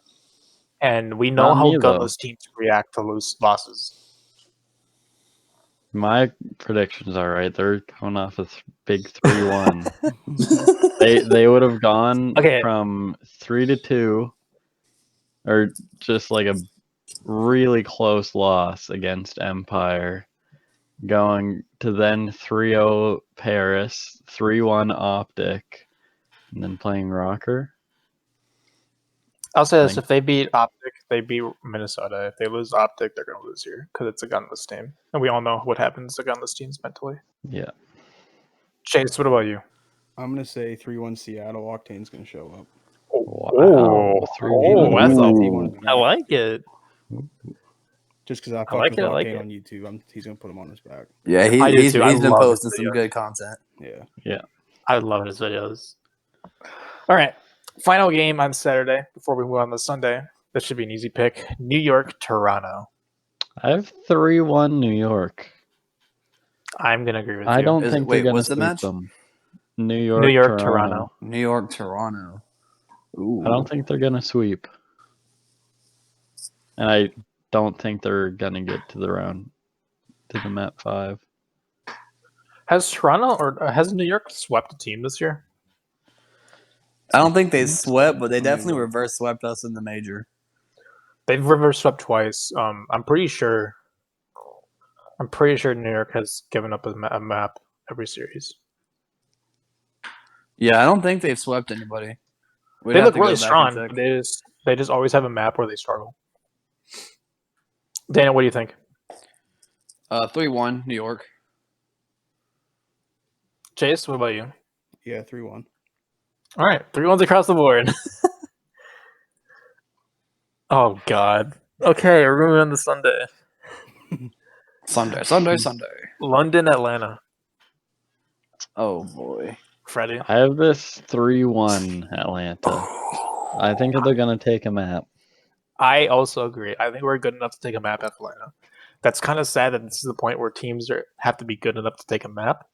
And we know Not how me, gunless teams react to losses. My predictions are right. They're coming off a big 3-1. they would have gone from 3-2, or just like a really close loss against Empire, going to then 3-0 Paris, 3-1 Optic, and then playing Rocker. I'll say this: if they beat Optic, they beat Minnesota. If they lose Optic, they're going to lose here because it's a gunless team, and we all know what happens to gunless teams mentally. Yeah. Chase, what about you? I'm gonna say 3-1 Seattle. Octane's gonna show up. Wow. I like it. Just because I fuck like with it, I like Octane it. on YouTube, he's gonna put him on his back. Yeah, he's been posting some good content. Yeah. Yeah. I love his videos. All right. Final game on Saturday before we move on to Sunday. This should be an easy pick. New York, Toronto. I have 3-1 New York. I'm going to agree with you. I don't think they're going to sweep them. New York, Toronto. New York, Toronto. Ooh. I don't think they're going to sweep. And I don't think they're going to get to the map 5. Has Toronto or has New York swept a team this year? I don't think they swept, but they definitely reverse swept us in the major. They've reverse swept twice. I'm pretty sure New York has given up a map every series. Yeah, I don't think they've swept anybody. They look really strong. But they just always have a map where they struggle. Dana, what do you think? 3-1 New York. Chase, what about you? Yeah, 3-1. All right, 3-1s across the board. Oh God. Okay, we're moving on to Sunday. Sunday. London, Atlanta. Oh boy, Freddie. I have this 3-1 Atlanta. I think they're gonna take a map. I also agree. I think we're good enough to take a map at Atlanta. That's kind of sad that this is the point where teams have to be good enough to take a map.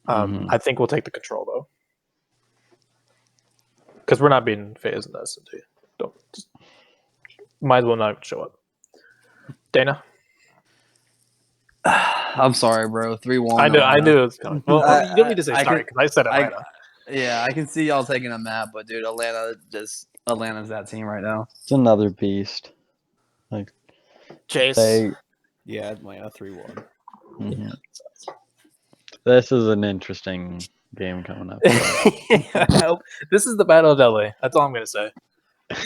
I think we'll take the control though, because we're not being phased in the S&T. Might as well not show up. Dana, I'm sorry, bro. 3-1. I knew it was coming. Well, you don't need to say I sorry because I said I, Atlanta. yeah, I can see y'all taking a map, but dude, Atlanta's that team right now. It's another beast. Like Chase. they. Yeah, Atlanta 3-1. Mhm. This is an interesting game coming up. This is the Battle of LA. That's all I'm gonna say.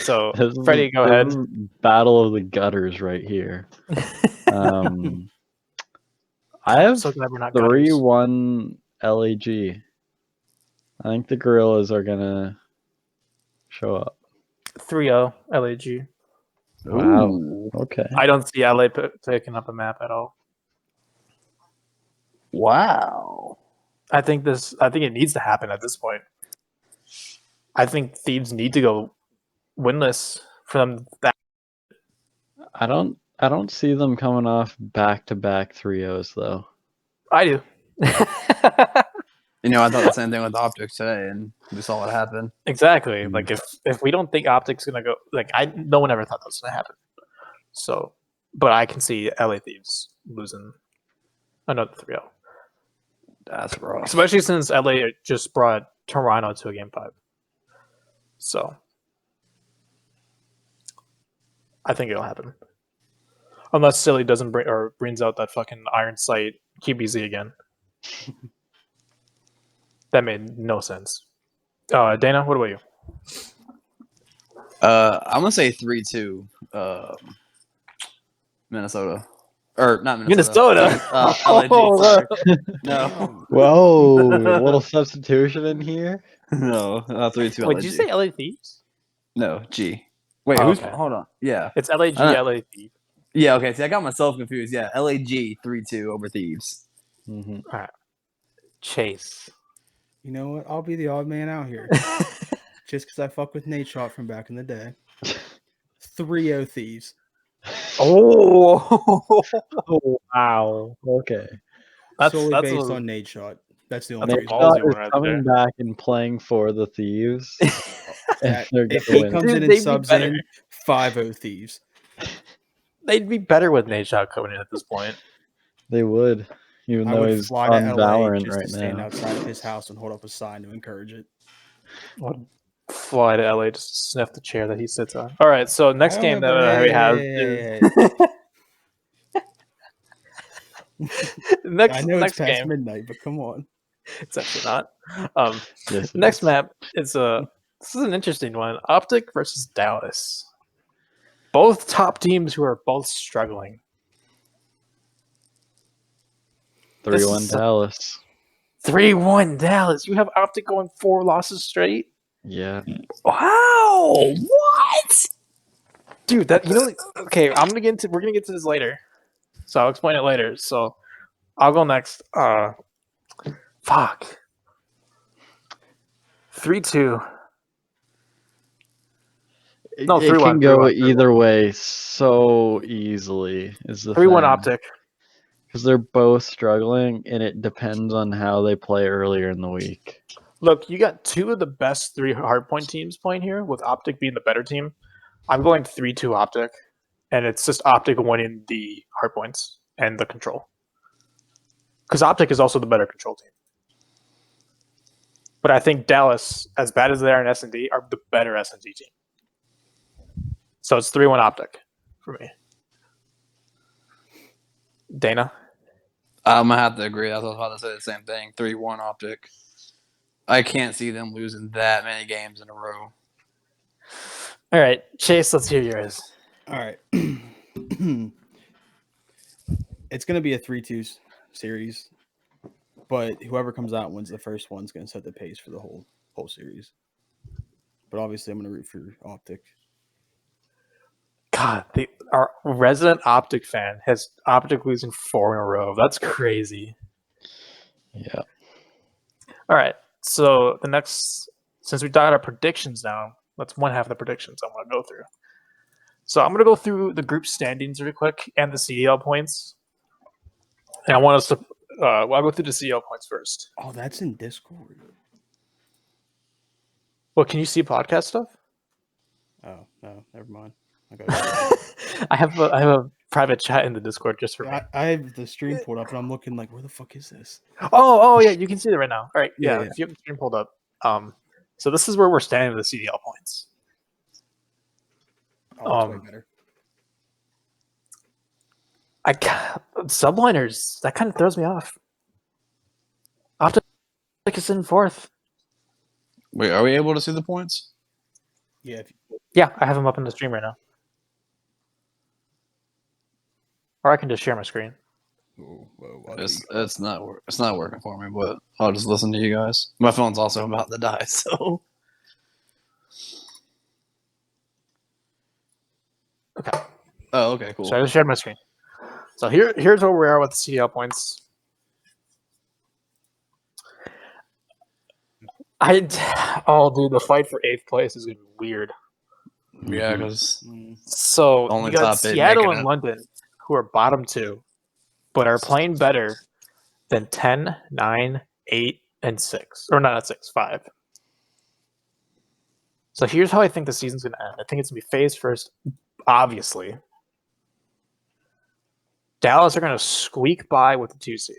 So, This Freddie, go ahead. is battle of the gutters right here. I have So glad we're not gutters. 3-1 LAG. I think the Gorillas are gonna show up. 3-0 LAG. Wow. Ooh. Okay. I don't see LA picking up a map at all. Wow. I think it needs to happen at this point. I think Thieves need to go winless from that. I don't see them coming off back-to-back 3-0s though. I do. You know, I thought the same thing with Optics today, and we saw what happened. Exactly. Like if we don't think Optic's gonna go, no one ever thought that was gonna happen. So, but I can see LA Thieves losing another 3-0. That's rough. Especially since LA just brought Toronto to a game 5. So I think it'll happen. Unless Silly doesn't brings out that fucking Iron Sight QBZ again. That made no sense. Dana, what about you? I'm gonna say 3-2. Minnesota. Or not Minnesota. LAG. Sorry. No. Whoa, a little substitution in here. No, 3-2 Wait, LAG. did you say LA Thieves? No, G. Wait, Oh, who's okay. hold on. Yeah. It's LAG, LA Thieves. Yeah, okay. See, I got myself confused. Yeah, LAG 3-2 over Thieves. Mm-hmm. All right. Chase. You know what? I'll be the odd man out here. Just because I fuck with Nate Shot from back in the day. 3-0 Thieves. Oh, wow. Okay. Solely based on Nate Shot. That's the only That's a Nate reason. ballsy Shot is one right coming there. back and playing for the Thieves. And they're If gonna he win. comes Dude, in they'd and be subs better. in, 5-0 Thieves. They'd be better with Nate Shot coming in at this point. They would, even I though would he's fly on to LA Valorant just right to stand now. outside of his house and hold up a sign to encourage it. I'd fly to LA just to sniff the chair that he sits on. All right, so next game that we have is I know next it's past game. midnight, but come on. It's actually not. Yes, it Next is. map is this is an interesting one. Optic versus Dallas. Both top teams who are both struggling. 3-1 Dallas. 3-1 Dallas. You have Optic going 4 losses straight. Yeah. Wow. What? Dude, that okay, we're gonna get to this later. So I'll explain it later. So I'll go next. Fuck. 3-2. No, It 3-1. can go 3-1, either way so easily. Is the 3-1 thing. Optic. Because they're both struggling, and it depends on how they play earlier in the week. Look, you got 2 of the best 3 hardpoint teams playing here, with Optic being the better team. I'm going 3-2 Optic, and it's just Optic winning the hardpoints and the control. Because Optic is also the better control team. But I think Dallas, as bad as they are in S&D, are the better S&D team. So it's 3-1 Optic for me. Dana? I'm gonna have to agree. I was about to say the same thing. 3-1 Optic. I can't see them losing that many games in a row. All right, Chase, let's hear yours. All right. It's going to be a 3-2 series, but whoever comes out and wins the first one's going to set the pace for the whole series. But obviously, I'm going to root for Optic. God, our resident Optic fan has Optic losing 4 in a row. That's crazy. Yeah. All right, so since we got our predictions now, that's one half of the predictions I want to go through. So I'm gonna go through the group standings really quick and the CDL points. And I want us to. I'll go through the CDL points first. Oh, that's in Discord. Well, can you see podcast stuff? Oh no, never mind. I have a private chat in the Discord just for me. I have the stream pulled up and I'm looking like, where the fuck is this? Oh yeah, you can see it right now. All right, yeah. Yeah. If you have the stream pulled up, so this is where we're standing with the CDL points. Oh, it's way better. Subliners, that kind of throws me off. Optic is in fourth. Wait, are we able to see the points? Yeah. Yeah, I have them up in the stream right now. Or I can just share my screen. Whoa, It's not working for me, but I'll just listen to you guys. My phone's also about to die, so. Okay. Oh, okay, cool. So I just shared my screen. So here's where we are with the CDL points. Dude, the fight for 8th place is gonna be weird. Yeah, because So only you got top eight Seattle making and it. London, who are bottom 2, but are playing better than 10, 9, 8, and 6. Or not 6, 5. So here's how I think the season's gonna end. I think it's gonna be phase first, obviously. Dallas are gonna squeak by with the 2 seed.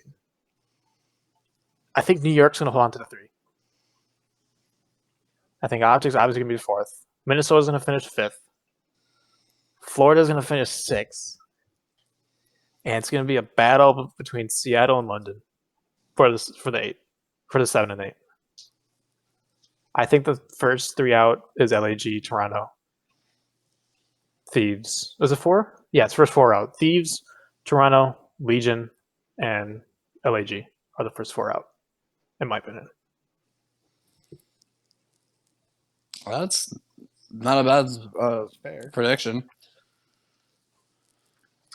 I think New York's gonna hold on to the 3. I think Optic's obviously gonna be 4th. Minnesota's gonna finish 5th. Florida's gonna finish 6th. And it's gonna be a battle between Seattle and London for the 7 and 8. I think the first 3 out is LAG, Toronto, Thieves. Was it 4? Yeah, it's first 4 out. Thieves, Toronto, Legion, and LAG are the first 4 out, in my opinion. That's not a bad prediction.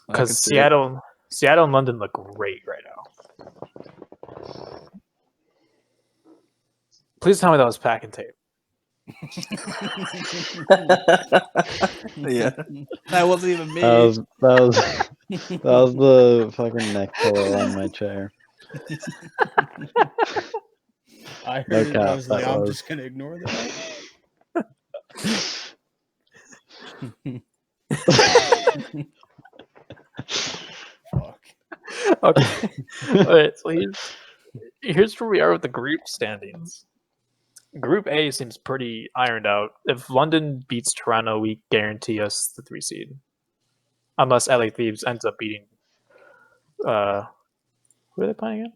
Because Seattle and London look great right now. Please tell me that was pack and tape. Yeah, that wasn't even me. That was the fucking neck pillow on my chair. I heard No it. cap, I was like, that I'm was. just gonna ignore that. Fuck. Okay. All right. So here's where we are with the group standings. Group A seems pretty ironed out. If London beats Toronto, we guarantee us the 3 seed. Unless LA Thieves ends up beating. Who are they playing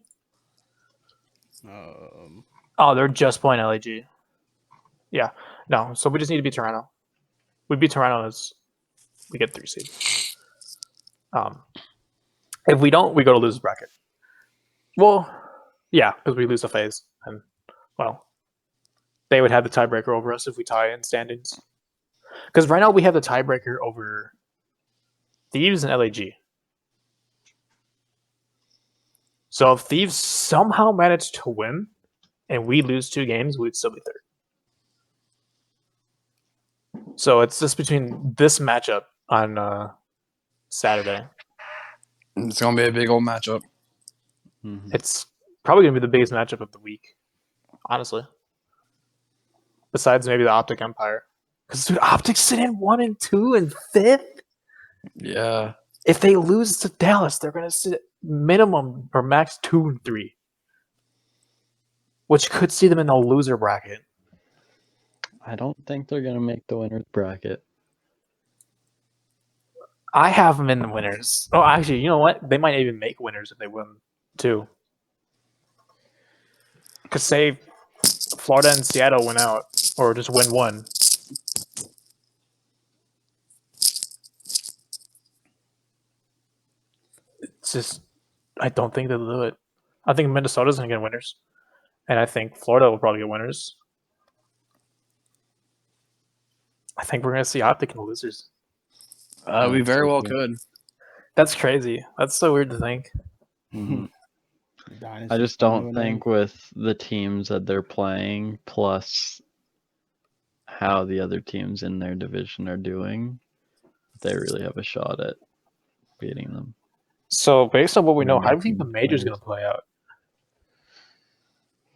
again? They're just playing LAG. Yeah. No. So we just need to beat Toronto. We beat Toronto, we get 3 seed. If we don't, we go to losers bracket. Well, yeah, because we lose a phase, and well, they would have the tiebreaker over us if we tie in standings. Because right now we have the tiebreaker over Thieves and LAG. So if Thieves somehow manage to win, and we lose 2 games, we'd still be 3rd. So it's just between this matchup on Saturday. It's gonna be a big old matchup. Mm-hmm. It's probably gonna be the biggest matchup of the week, honestly. Besides maybe the Optic Empire, because dude, Optic's sitting 1 and 2 and 5th. Yeah. If they lose to Dallas, they're gonna sit minimum or max 2 and 3, which could see them in the loser bracket. I don't think they're gonna make the winners bracket. I have them in the winners. Oh, actually, you know what? They might even make winners if they win too. Because say Florida and Seattle win out, or just win 1. It's just, I don't think they'll do it. I think Minnesota's gonna get winners, and I think Florida will probably get winners. I think we're gonna see Optic in the losers. We very well could. That's crazy. That's so weird to think. Mm-hmm. I just don't think with the teams that they're playing, plus how the other teams in their division are doing, they really have a shot at beating them. So based on what we know, how do you think the Making major is players. going to play out?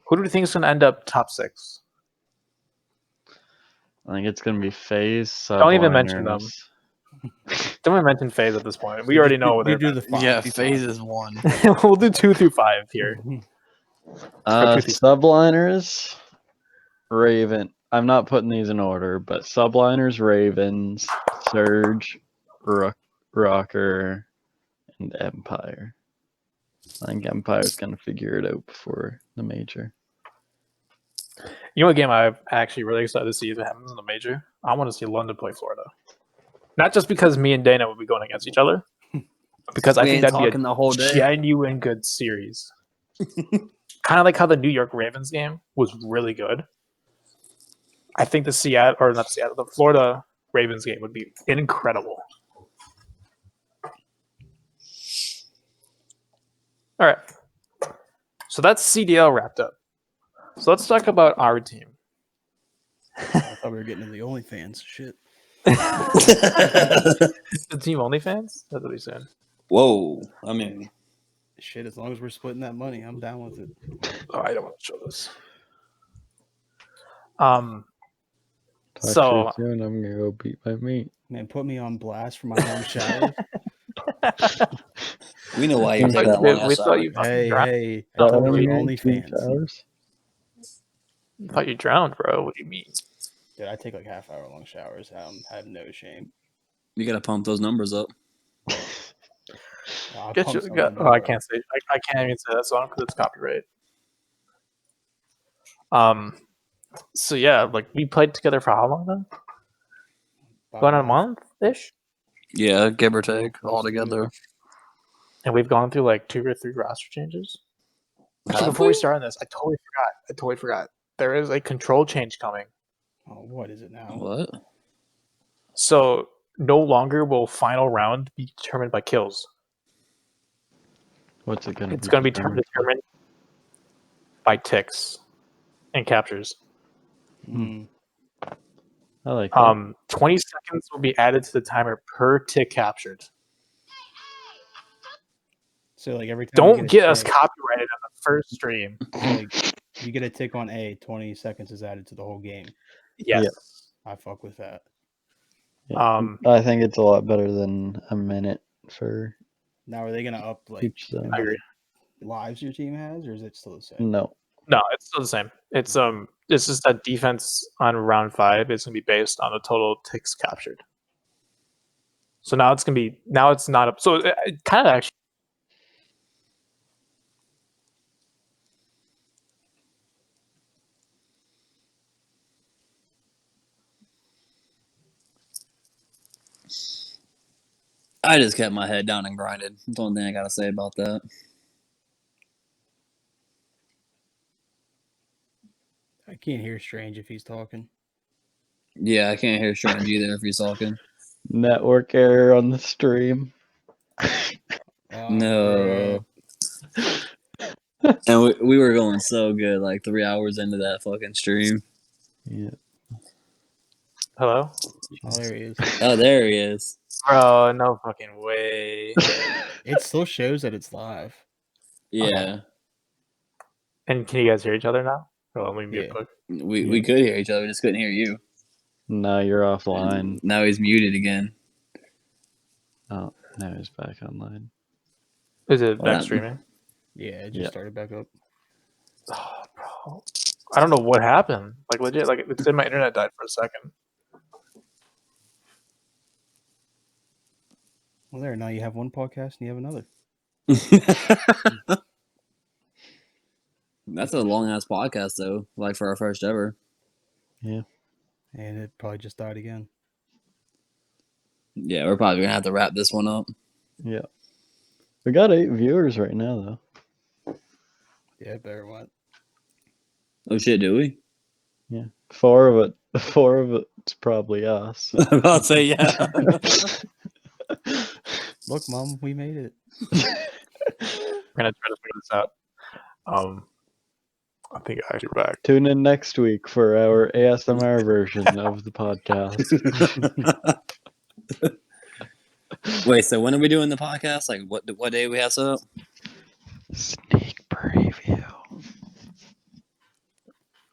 Who do we think is going to end up top 6? I think it's going to be FaZe, Don't even mention them. Subliners. Don't even mention FaZe at this point. We already know what You they're. do the 5. Yeah, do FaZe 5. is 1. We'll do 2 through 5 here. Subliners, Raven. I'm not putting these in order, but Subliners, Ravens, Surge, Rocker, and Empire. I think Empire's going to figure it out before the major. You know what game I'm actually really excited to see if it happens in the major? I want to see London play Florida. Not just because me and Dana will be going against each other, but because I We think ain't that'd be talking a the whole day. genuine good series. Kind of like how the New York Ravens game was really good. I think the the Florida Ravens game would be incredible. All right. So that's CDL wrapped up. So let's talk about our team. I thought we were getting to the OnlyFans shit. The team OnlyFans? That's what he's saying. Whoa. I mean, Shit, as long as we're splitting that money, I'm down with it. Oh, I don't want to show this. Talk So to you soon. I'm going to go beat my meat. Man, put me on blast for my long shower. we know why you we take that thought long we ass thought shower. you fucking hey, drowned. hey. Oh, I told what do you you mean? OnlyFans. I thought you drowned, bro. What do you mean? Dude, I take like half-hour long showers. I have no shame. You gotta pump those numbers up. I'll Get pump you, something up, I bro. can't say. I can't even say that song because it's copyright. So yeah, like we played together for how long then? About Going on a month ish, Yeah, give or take, all together. and we've gone through like 2 or 3 roster changes. Actually, Have before we? we start on this, I totally forgot. There is a control change coming. Oh, what is it now? What? So no longer will final round be determined by kills. What's it going to be? It's going to be determined by? determined by ticks and captures. Mm. I like that. 20 seconds will be added to the timer per tick captured. So like every time Don't get us tick, copyrighted on the first stream. so like you get a tick on A, 20 seconds is added to the whole game. Yes. Yep. I fuck with that. Yeah. I think it's a lot better than a minute for Now are they gonna up like each zone. I agree. lives your team has, or is it still the same? No. No, it's still the same. It's just that defense on round 5 is gonna be based on the total ticks captured. So now it's not up. So it kind of actually. I just kept my head down and grinded. That's the only thing I gotta say about that. I can't hear Strange if he's talking. Yeah, I can't hear Strange either if he's talking. Network error on the stream. Oh, No. And we were going so good, like 3 hours into that fucking stream. Yeah. Hello? oh, there he is. Oh, there he is. Bro, no fucking way. It still shows that it's live. Yeah. And can you guys hear each other now? Oh, let me mute Yeah. quick. We could hear each other, we just couldn't hear you. Now you're And offline. now he's muted again. Oh, now he's back online. Is it What back happened? streaming? Yeah, it just Yeah. started back up. Oh, bro. I don't know what happened. Like legit, like it said my internet died for a second. Well, there. Now you have one podcast and you have another. That's a long ass podcast though, like for our first ever. Yeah. And it probably just died again. Yeah, we're probably gonna have to wrap this one up. Yeah. We got 8 viewers right now, though. Yeah, better what? Oh shit, do we? Yeah. 4 of it's probably us. I'm about to say yeah. Look, Mom, we made it. We're gonna try to figure this out. I think I actually back. Tune in next week for our ASMR version of the podcast. Wait, so when are we doing the podcast? Like, what day we have set up? Sneak preview.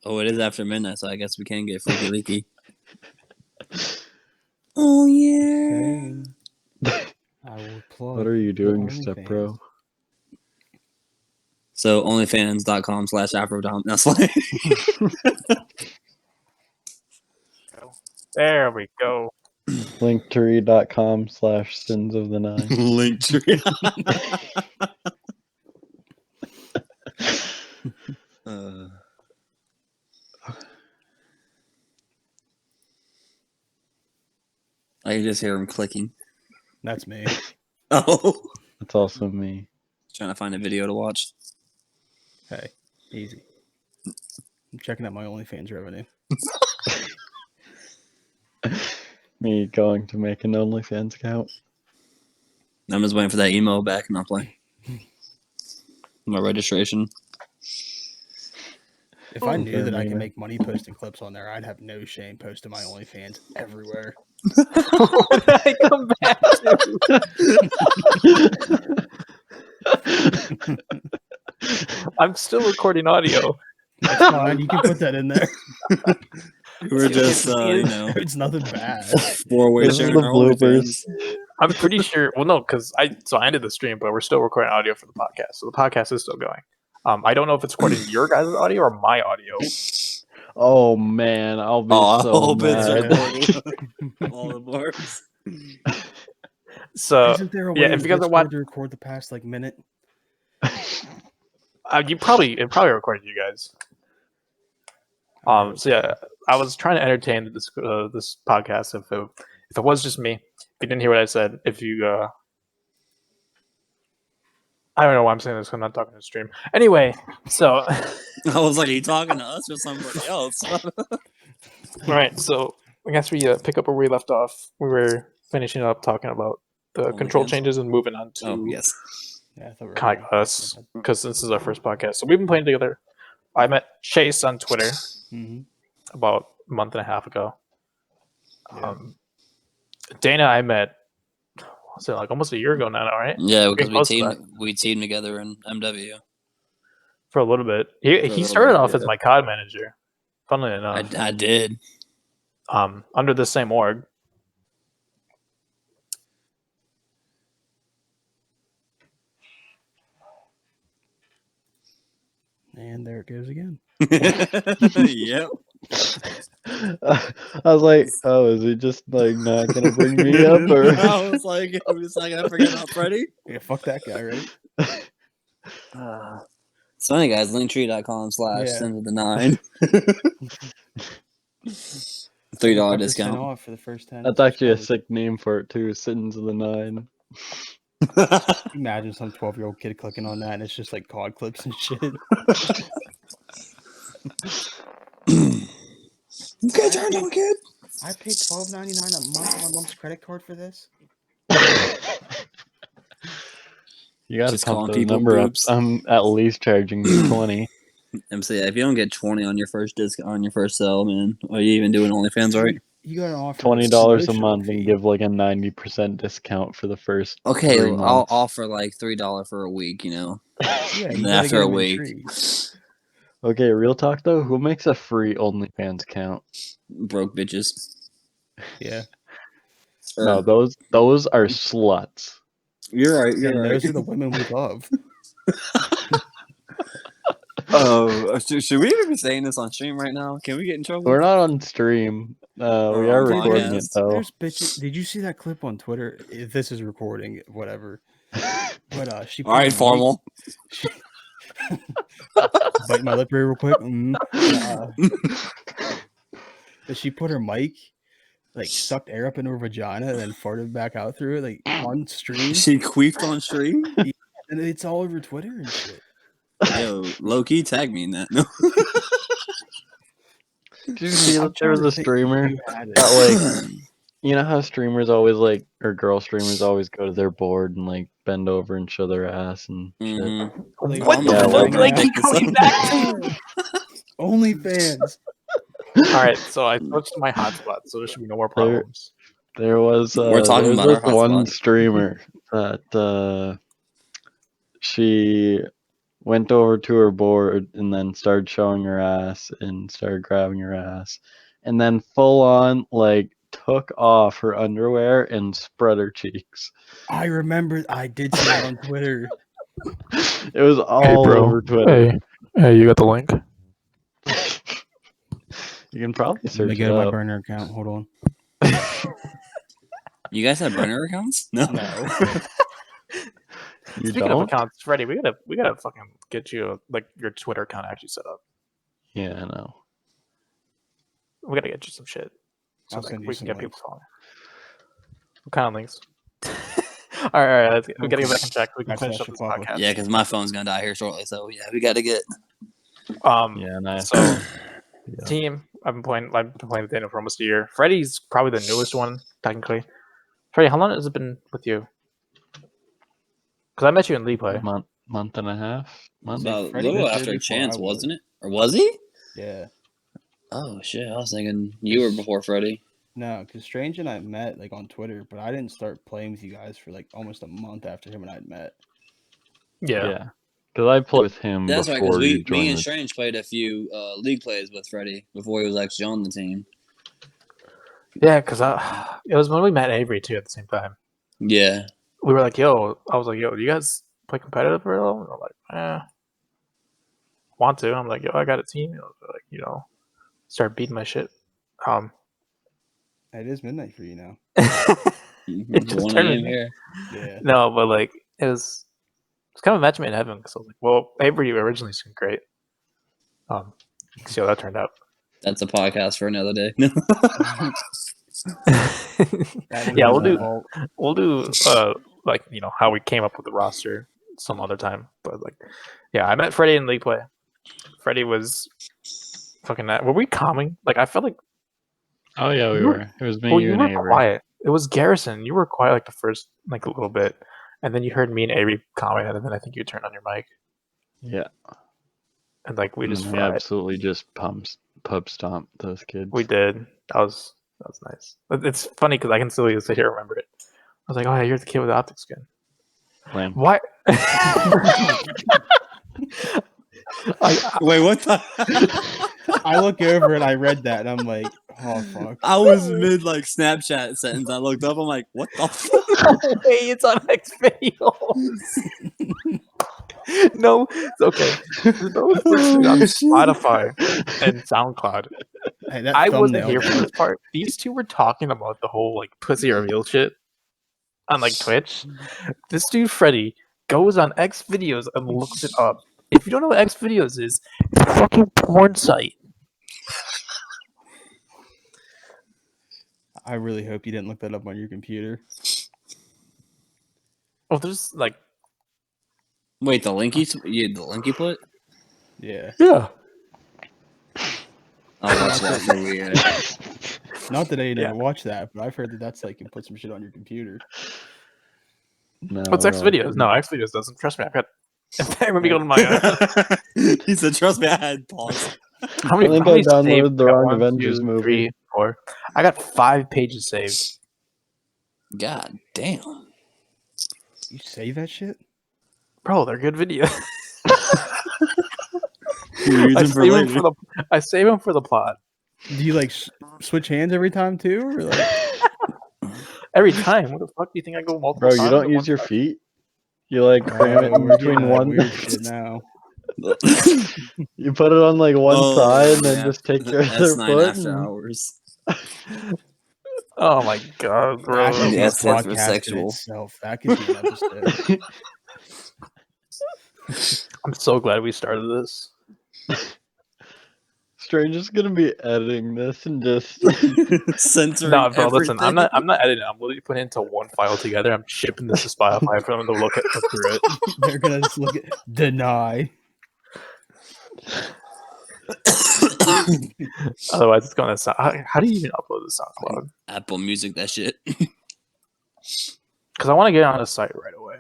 Oh, it is after midnight, so I guess we can get freaky leaky. Oh yeah. I will plug. What are you doing, the Step OnlyFans. Bro? So onlyfans.com/afrodom. That's fine. There we go. Linktree.com/sins of the nine. Linktree. I can just hear him clicking. That's me. Oh. That's also me. Trying to find a video to watch. Hey, easy. I'm checking out my OnlyFans revenue. Me going to make an OnlyFans account. I'm just waiting for that email back and I'll play. My registration. If I knew that I Fair could enough. make money posting clips on there, I'd have no shame posting my OnlyFans everywhere. What did I come back to? I'm still recording audio. That's fine. You can put that in there. We're just, It's nothing bad. 4-way This is sharing the our bloopers. OnlyFans. I'm pretty sure. Well, no, because I ended the stream, but we're still recording audio for the podcast, so the podcast is still going. I don't know if it's recording your guys' audio or my audio. Oh man, I'll be I so hope it's mad. recording all the parts. So Isn't there a way yeah, in if you guys are Discord watching, to record the past minute? it probably recorded you guys. So yeah, I was trying to entertain this this podcast. If it was just me, if you didn't hear what I said, if you I don't know why I'm saying this. 'Cause I'm not talking to the stream. Anyway, so I was like, are you talking to us or somebody else? all right. So I guess we pick up where we left off. We were finishing up talking about the control OnlyFans? changes and moving on to Oh, yes. Yeah, I thought we were kind of gonna- us, because this is our first podcast. So we've been playing together. I met Chase on Twitter Mhm. about a month and a half ago. Yeah. Dana, I met was it like almost a year ago now, right? Yeah, because Close to we teamed together in MW. For a little bit. a He little started bit, off as yeah. my COD manager. Funnily enough, I did. under the same org. And there it goes again. Yep. I was like, oh, is he just like not gonna bring me up or? I was like, I forget about Freddy. Yeah, fuck that guy, right? So anyway, guys, linktree.com/sins of the 9. $3 10% discount. off for the first 10. That's actually a sick name for it too. Sins of the Nine. Imagine some 12-year-old kid clicking on that, and it's just like COD clips and shit. Okay, turn on, kid. I paid $12.99 a month on my mom's credit card for this. You gotta Just pump calling the people number boobs. up. I'm at least charging you 20. MC, if you don't get 20 on your first on your first sell, man, are you even doing OnlyFans right? You got an offer $20 a promotional month fee. and give like a 90% discount for the first Okay, 3 I'll months. offer like $3 for a week, you know. Yeah, And you then gotta after get a them in week, trees. Okay, real talk though. Who makes a free OnlyFans account? broke bitches. Yeah, No, those are sluts. You're right. You're and right. those are the women we love. Oh, should we even be saying this on stream right now? Can we get in trouble? We're not on stream. We Or are on recording podcast. it though. There's bitches. Did you see that clip on Twitter? If this is recording, whatever. But she. All right, formal. Bite my lip real quick. But she put her mic, like sucked air up into her vagina, and then farted back out through it, like on stream. She queefed on stream. And it's all over Twitter and shit. Yo, low key, tag me in that. No. Did you see I'm that there was trying a to think streamer who had it. that like, you know how streamers always like, or girl streamers always go to their board and like bend over and show their ass and shit. Mm-hmm. Like, What the Yeah, fuck? like Like, that. keep going back to. OnlyFans. All right, so I switched to my hotspot, so there should be no more problems. There was We're talking about our this one hotspot. streamer that she went over to her board and then started showing her ass and started grabbing her ass, and then full on like took off her underwear and spread her cheeks. I remember. I did see that on Twitter. It was all over Twitter. Hey, you got the link? You can probably I'm gonna search go it to my up. burner account. Hold on. You guys have burner accounts? No. No. You Speaking of don't? accounts, Freddie, we gotta fucking get you like your Twitter account actually set up. Yeah, I know. We gotta get you some shit so I'll like, send you we can some get links. people following. What kind of links? all right. We gotta get back in check. We can finish up this podcast. Yeah, because my phone's gonna die here shortly. So yeah, we got to get. Yeah, nice. So Yeah. team, I've been playing with Daniel for almost a year. Freddie's probably the newest one, technically. Freddie, how long has it been with you? Because I met you in League Play. Month and a half. Month. About a Freddie little was there after before Chance, I was. wasn't it? Or was he? Yeah. Oh shit! I was thinking you were before Freddie. No, because Strange and I met like on Twitter, but I didn't start playing with you guys for like almost a month after him and I had met. Yeah. Because I played with him That's right. Because before you me joined and the Strange played a few league plays with Freddie before he was actually on the team. Yeah, because it was when we met Avery too at the same time. Yeah. We were like, yo, I was like, yo, do you guys play competitive for real? And they're like, want to. I'm like, yo, I got a team. Like, start beating my shit. It is midnight for you now. It just 1 turned a.m. me. here. Yeah. No, but like it's kind of a match made in heaven because I was like, well, Avery originally seemed great. See how that turned out. That's a podcast for another day. Yeah, Vault. we'll do like how we came up with the roster some other time. But like, yeah, I met Freddie in League Play. Freddie was fucking. Were we calming? Like I felt like. Oh yeah, we were. It was me, Well, you, you and were Avery. quiet. It was Garrison. You were quiet like the first like a little bit, and then you heard me and Avery comment, and then I think you turned on your mic, Yeah. and like we just We fried. absolutely just pub stomped those kids. We did. That was nice. It's funny because I can still sit here and remember it. I was like, oh, yeah, you're the kid with the optic skin. Lame. Why? Wait, what the? I look over and I read that and I'm like, oh fuck. I was mid like Snapchat sentence. I looked up. I'm like, what the fuck? No way, it's on X videos. No, it's okay. For those listening on Spotify and SoundCloud, Hey, that I wasn't thumbnail here for though. this part. These two were talking about the whole like pussy reveal shit on like Twitch. This dude Freddie goes on X videos and looks it up. If you don't know what X videos is, it's a fucking porn site. I really hope you didn't look that up on your computer. Oh, there's like Wait, the link the link you put? Yeah. yeah. I'll watch that movie. Not that I never Yeah. watched that, but I've heard that that's like you put some shit on your computer. No, What's X bro. videos? No, X videos doesn't. Trust me, I've got. Let me go to my. He said, "Trust me, I had pause." How many? I think how I many downloaded saved? the I got wrong 1, Avengers 2, movie. 3, 4. I got 5 pages saved. God damn. You save that shit? Bro, they're good videos. You use I it for save them later. I save them for the plot. Do you like switch hands every time too, or like? Every time. What the fuck do you think I go multiple Bro, times? you don't at use one your time? feet? You like cram it in we're between getting into one. weird shit now. You put it on like one side and then yeah. just take your other S9 foot. after And... hours. Oh my god, bro. That could be a Yes, that's for podcast in sexual. itself. That could be an episode. I'm so glad we started this. Strange is gonna be editing this and just Censoring No, bro, everything. listen, I'm not editing. I'm literally putting it into one file together. I'm shipping this to Spotify for them to look through it. They're gonna just look at deny. Otherwise, it's gonna sound. How do you even upload to SoundCloud? Apple Music, that shit. Because I want to get on a site right away.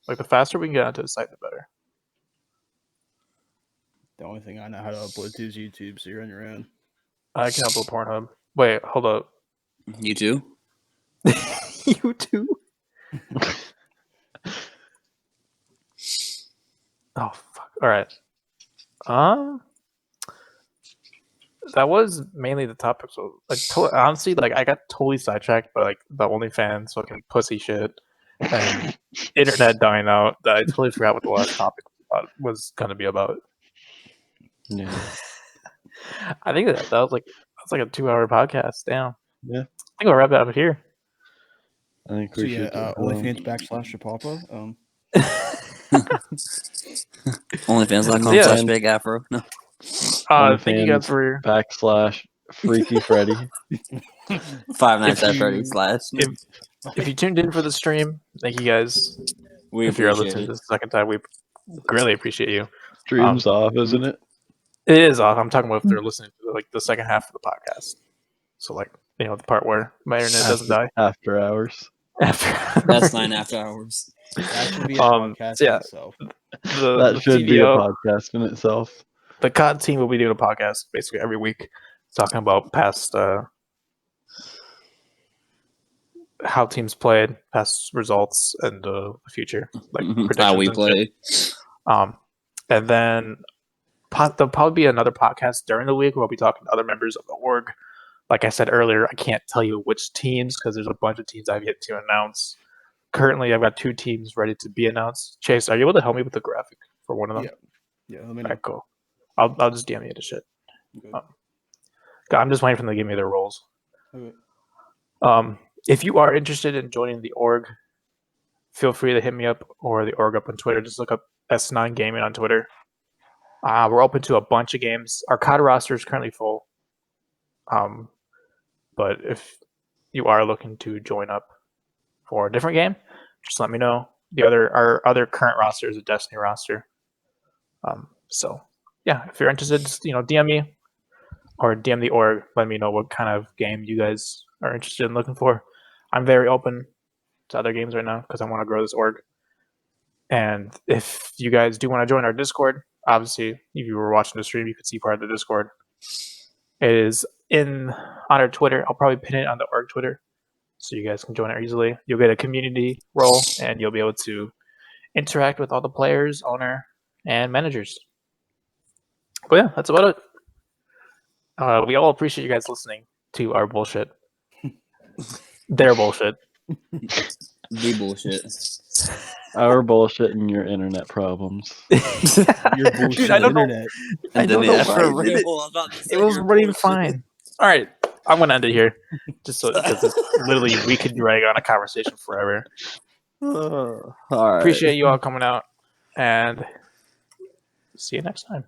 Like the faster we can get onto the site, the better. The only thing I know how to upload to is YouTube, so you're on your own. I can upload Pornhub. Wait, hold up. You too? You too. Oh fuck! All right. That was mainly the topic. So, like, honestly, like, I got totally sidetracked by like the OnlyFans fucking pussy shit and internet dying out. That I totally forgot what the last topic was gonna be about. Yeah. I think that was like a 2-hour podcast. Damn. Yeah. I think we'll wrap it up here. I think So we yeah, should. go OnlyFans /Shapapa. OnlyFans.com/Big Afro. No. Thank you guys for /Freaky Freddy. 5 Nights If at Freddy's / if you tuned in for the stream, thank you guys. We If you're appreciate listening it. to this the second time, we greatly appreciate you. Stream's off, isn't it? It is off. I'm talking about if they're listening to like the second half of the podcast. So like, you know, the part where my internet doesn't die. After hours. That's 9 after hours. That should be a podcast so yeah, itself. That should be a podcast in itself. The COD team will be doing a podcast basically every week, talking about past how teams played, past results, and the future, like how we and play. shit. And then there'll probably be another podcast during the week where we'll be talking to other members of the org. Like I said earlier, I can't tell you which teams because there's a bunch of teams I've yet to announce. Currently, I've got 2 teams ready to be announced. Chase, are you able to help me with the graphic for one of them? Yeah. Let me know. Alright, cool. I'll just DM you the shit. I'm just waiting for them to give me their roles. Okay. If you are interested in joining the org, feel free to hit me up or the org up on Twitter. Just look up S9 Gaming on Twitter. We're open to a bunch of games. Our COD roster is currently full. But if you are looking to join up for a different game, just let me know. Our other current roster is a Destiny roster. So yeah, if you're interested, just, you know, DM me or DM the org. Let me know what kind of game you guys are interested in looking for. I'm very open to other games right now because I want to grow this org. And if you guys do want to join our Discord, obviously, if you were watching the stream, you could see part of the Discord. It is on our Twitter. I'll probably pin it on the org Twitter so you guys can join it easily. You'll get a community role and you'll be able to interact with all the players, owner, and managers. But yeah, that's about it. We all appreciate you guys listening to our bullshit. Their bullshit. The bullshit. Our bullshit and your internet problems. Your bullshit. Dude, I don't internet. know. I don't know why it was running fine. All right, I'm gonna end it here, just so because literally we could drag on a conversation forever. All right. Appreciate you all coming out, and see you next time.